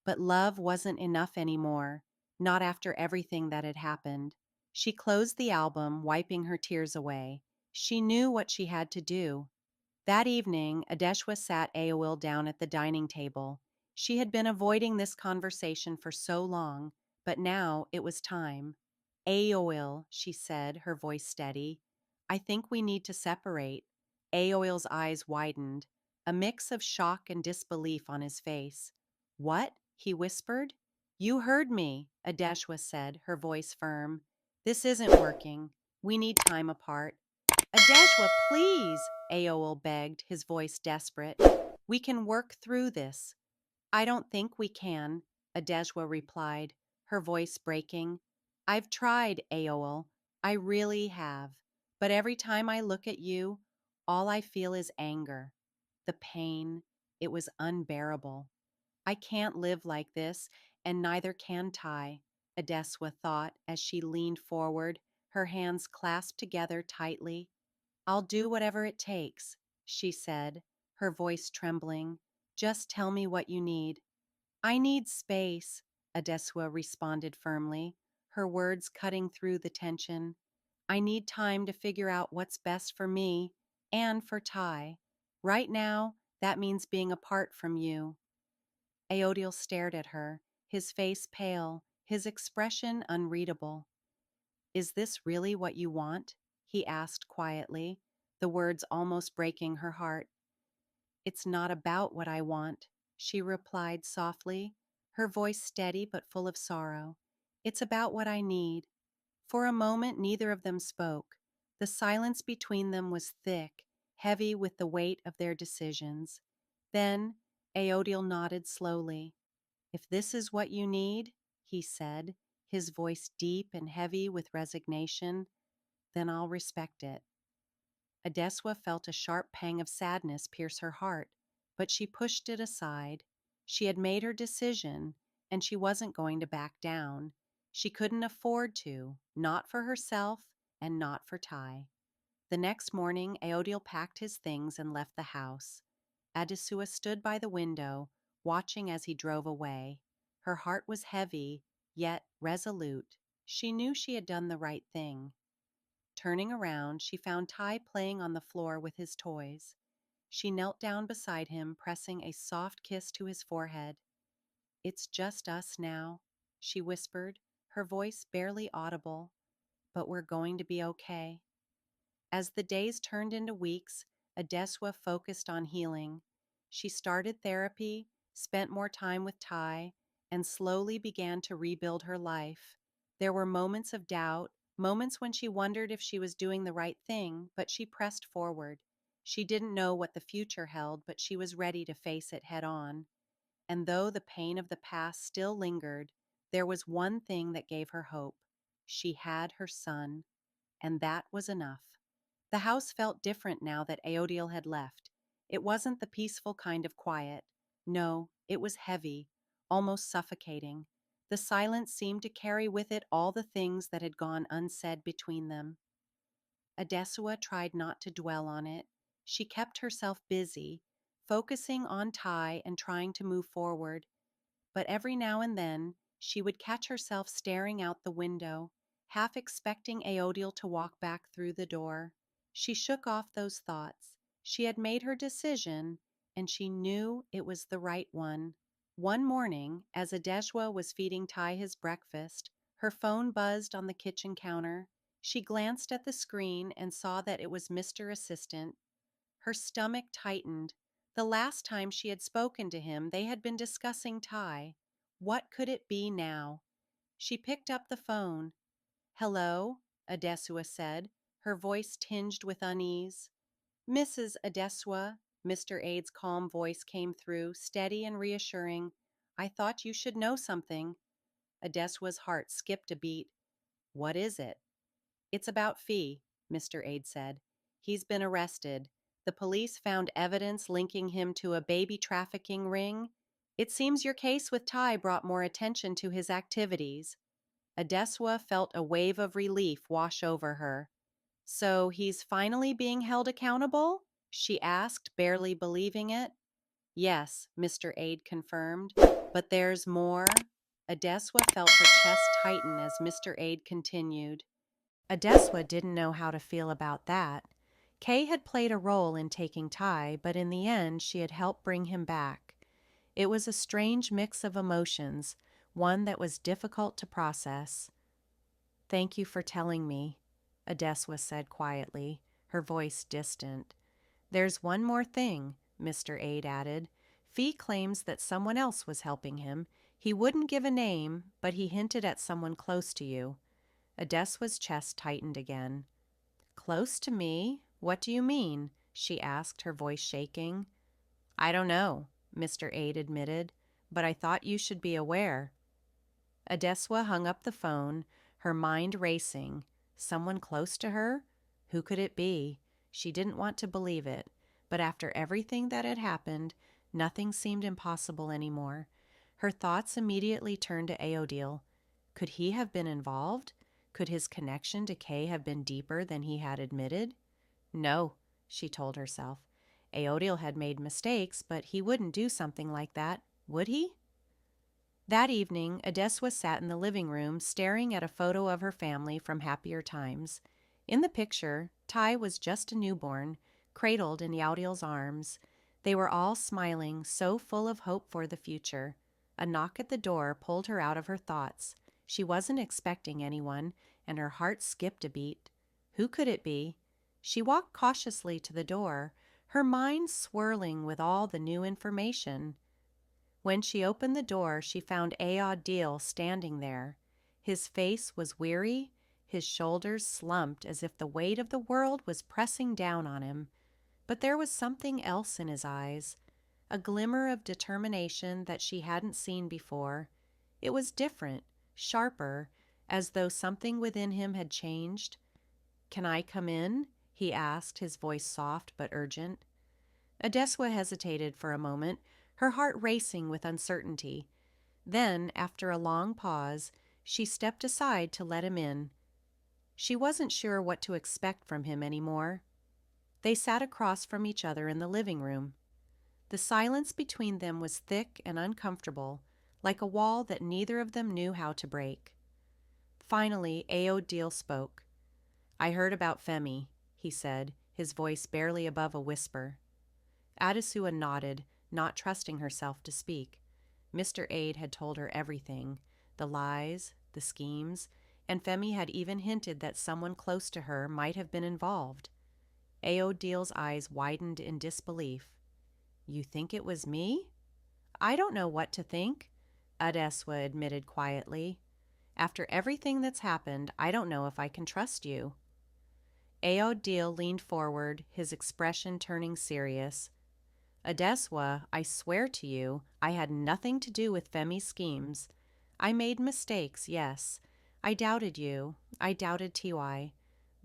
But love wasn't enough anymore, not after everything that had happened. She closed the album, wiping her tears away. She knew what she had to do. That evening, Adeshwa sat Aowil down at the dining table. She had been avoiding this conversation for so long, but now it was time. Aowil, she said, her voice steady, I think we need to separate. Aowil's eyes widened, a mix of shock and disbelief on his face. What? He whispered. You heard me, Adeshwa said, her voice firm. This isn't working. We need time apart. Adeshwa, please, Aol begged, his voice desperate. We can work through this. I don't think we can, Adeshwa replied, her voice breaking. I've tried, Aol. I really have. But every time I look at you, all I feel is anger. The pain. It was unbearable. I can't live like this, and neither can Ty, Adeswa thought as she leaned forward, her hands clasped together tightly. I'll do whatever it takes, she said, her voice trembling. Just tell me what you need. I need space, Adeswa responded firmly, her words cutting through the tension. I need time to figure out what's best for me and for Ty. Right now, that means being apart from you. Aodil stared at her, his face pale, his expression unreadable. Is this really what you want? He asked quietly, the words almost breaking her heart. It's not about what I want, she replied softly, her voice steady but full of sorrow. It's about what I need. For a moment, neither of them spoke. The silence between them was thick, heavy with the weight of their decisions. Then, Aodil nodded slowly. If this is what you need, he said, his voice deep and heavy with resignation, then I'll respect it. Adeswa felt a sharp pang of sadness pierce her heart, but she pushed it aside. She had made her decision, and she wasn't going to back down. She couldn't afford to, not for herself and not for Ty. The next morning, Aodil packed his things and left the house. Adesua stood by the window, watching as he drove away. Her heart was heavy, yet resolute. She knew she had done the right thing. Turning around, she found Ty playing on the floor with his toys. She knelt down beside him, pressing a soft kiss to his forehead. It's just us now, she whispered, her voice barely audible, but we're going to be okay. As the days turned into weeks, Adeswa focused on healing. She started therapy, spent more time with Ty, and slowly began to rebuild her life. There were moments of doubt, moments when she wondered if she was doing the right thing, but she pressed forward. She didn't know what the future held, but she was ready to face it head on. And though the pain of the past still lingered, There was one thing that gave her hope. She had her son, and that was enough. The house felt different now that Aodil had left. It wasn't the peaceful kind of quiet. No, it was heavy, almost suffocating. The silence seemed to carry with it all the things that had gone unsaid between them. Adesua tried not to dwell on it. She kept herself busy, focusing on Ty and trying to move forward. But every now and then, she would catch herself staring out the window, half expecting Aodil to walk back through the door. She shook off those thoughts. She had made her decision, and she knew it was the right one. One morning, as Adesua was feeding Ty his breakfast, her phone buzzed on the kitchen counter. She glanced at the screen and saw that it was Mr. Assistant. Her stomach tightened. The last time she had spoken to him, they had been discussing Ty. What could it be now? She picked up the phone. "Hello," Adesua said, her voice tinged with unease. "Mrs. Adesua," Mr. Ade's calm voice came through, steady and reassuring. "I thought you should know something." Adesua's heart skipped a beat. "What is it?" "It's about Fee," Mr. Ade said. "He's been arrested. The police found evidence linking him to a baby trafficking ring. It seems your case with Ty brought more attention to his activities." Adesua felt a wave of relief wash over her. "So he's finally being held accountable?" she asked, barely believing it. "Yes," Mr. Ade confirmed. "But there's more." Adesua felt her chest tighten as Mr. Ade continued. Adesua didn't know how to feel about that. Kay had played a role in taking Ty, but in the end she had helped bring him back. It was a strange mix of emotions, one that was difficult to process. "Thank you for telling me," Adesua said quietly, her voice distant. "There's one more thing," Mr. Ade added. "Fee claims that someone else was helping him. He wouldn't give a name, but he hinted at someone close to you." Adesua's chest tightened again. "Close to me? What do you mean?" she asked, her voice shaking. "I don't know," Mr. Ade admitted, "but I thought you should be aware." Adesua hung up the phone, her mind racing. Someone close to her? Who could it be? She didn't want to believe it, but after everything that had happened, nothing seemed impossible anymore. Her thoughts immediately turned to Aodil. Could he have been involved? Could his connection to Kay have been deeper than he had admitted? No, she told herself. Aodil had made mistakes, but he wouldn't do something like that, would he? That evening, Adesua sat in the living room staring at a photo of her family from happier times. In the picture, Ty was just a newborn, cradled in Yaudil's arms. They were all smiling, so full of hope for the future. A knock at the door pulled her out of her thoughts. She wasn't expecting anyone, and her heart skipped a beat. Who could it be? She walked cautiously to the door, her mind swirling with all the new information. When she opened the door, she found Aodil standing there. His face was weary, his shoulders slumped as if the weight of the world was pressing down on him. But there was something else in his eyes, a glimmer of determination that she hadn't seen before. It was different, sharper, as though something within him had changed. "Can I come in?" he asked, his voice soft but urgent. Adesua hesitated for a moment, her heart racing with uncertainty. Then, after a long pause, she stepped aside to let him in. She wasn't sure what to expect from him anymore. They sat across from each other in the living room. The silence between them was thick and uncomfortable, like a wall that neither of them knew how to break. Finally, Aodil spoke. "I heard about Femi," he said, his voice barely above a whisper. Adesua nodded, not trusting herself to speak. Mr. Ade had told her everything, the lies, the schemes, and Femi had even hinted that someone close to her might have been involved. Aodil's eyes widened in disbelief. "You think it was me?" "I don't know what to think," Adesua admitted quietly. "After everything that's happened, I don't know if I can trust you." Aodil leaned forward, his expression turning serious. "Adesua, I swear to you, I had nothing to do with Femi's schemes. I made mistakes, yes. I doubted you. I doubted TY.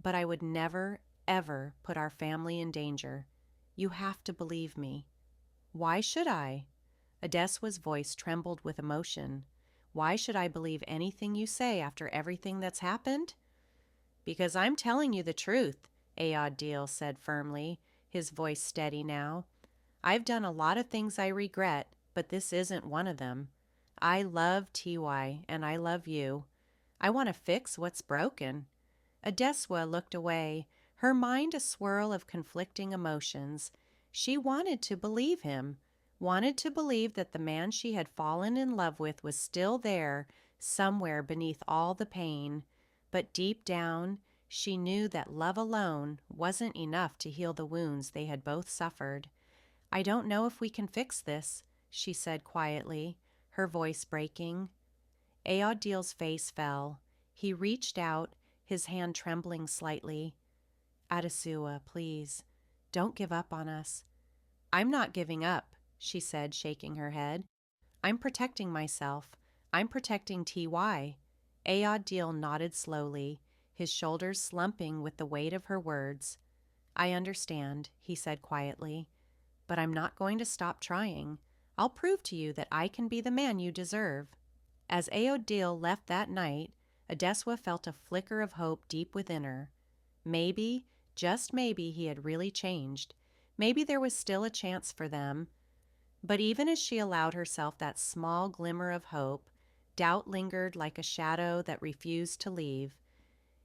But I would never, ever put our family in danger. You have to believe me." "Why should I?" Adeswa's voice trembled with emotion. "Why should I believe anything you say after everything that's happened?" "Because I'm telling you the truth," Ayodil said firmly, his voice steady now. "I've done a lot of things I regret, but this isn't one of them. I love TY, and I love you. I want to fix what's broken." Adeswa looked away, her mind a swirl of conflicting emotions. She wanted to believe him, wanted to believe that the man she had fallen in love with was still there, somewhere beneath all the pain. But deep down, she knew that love alone wasn't enough to heal the wounds they had both suffered. "I don't know if we can fix this," she said quietly, her voice breaking. Ayodil's face fell. He reached out, his hand trembling slightly. "Adesua, please, don't give up on us." "I'm not giving up," she said, shaking her head. "I'm protecting myself. I'm protecting TY." Ayodil nodded slowly, his shoulders slumping with the weight of her words. "I understand," he said quietly, "but I'm not going to stop trying. I'll prove to you that I can be the man you deserve." As Ayodil left that night, Adeswa felt a flicker of hope deep within her. Maybe, just maybe, he had really changed. Maybe there was still a chance for them. But even as she allowed herself that small glimmer of hope, doubt lingered like a shadow that refused to leave.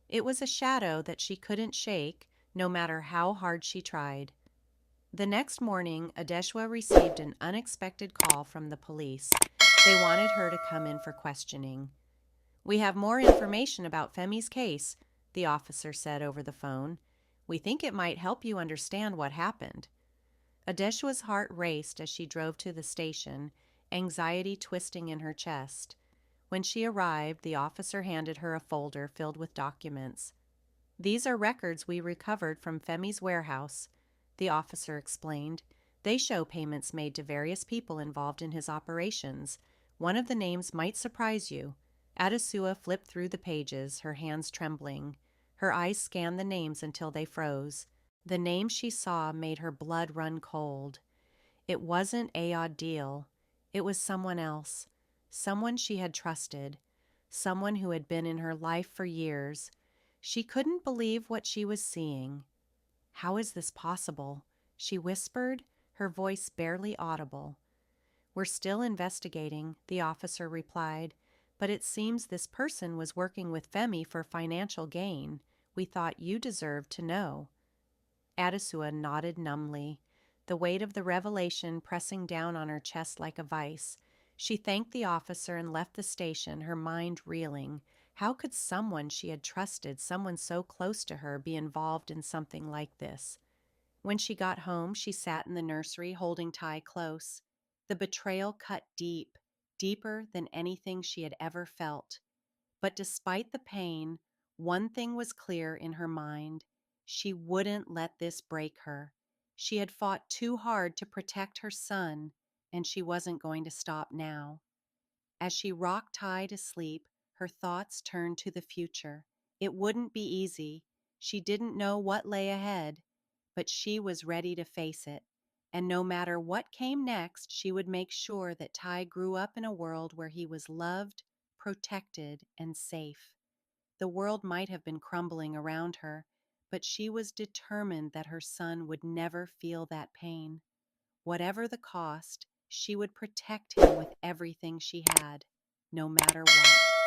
It was a shadow that she couldn't shake, no matter how hard she tried. The next morning, Adeswa received an unexpected call from the police. They wanted her to come in for questioning. "We have more information about Femi's case," the officer said over the phone. "We think it might help you understand what happened." Adeswa's heart raced as she drove to the station, anxiety twisting in her chest. When she arrived, the officer handed her a folder filled with documents. "These are records we recovered from Femi's warehouse," the officer explained. "They show payments made to various people involved in his operations. One of the names might surprise you." Adesua flipped through the pages, her hands trembling. Her eyes scanned the names until they froze. The name she saw made her blood run cold. It wasn't Ayodil. It was someone else. Someone she had trusted. Someone who had been in her life for years. She couldn't believe what she was seeing. "How is this possible?" she whispered, her voice barely audible. "We're still investigating," the officer replied. "But it seems this person was working with Femi for financial gain. We thought you deserved to know." Adesua nodded numbly, the weight of the revelation pressing down on her chest like a vice. She thanked the officer and left the station, her mind reeling. How could someone she had trusted, someone so close to her, be involved in something like this? When she got home, she sat in the nursery, holding Ty close. The betrayal cut deep, deeper than anything she had ever felt. But despite the pain, one thing was clear in her mind. She wouldn't let this break her. She had fought too hard to protect her son, and she wasn't going to stop now. As she rocked Ty to sleep, her thoughts turned to the future. It wouldn't be easy. She didn't know what lay ahead, but she was ready to face it. And no matter what came next, she would make sure that Ty grew up in a world where he was loved, protected, and safe. The world might have been crumbling around her, but she was determined that her son would never feel that pain. Whatever the cost, she would protect him with everything she had, no matter what.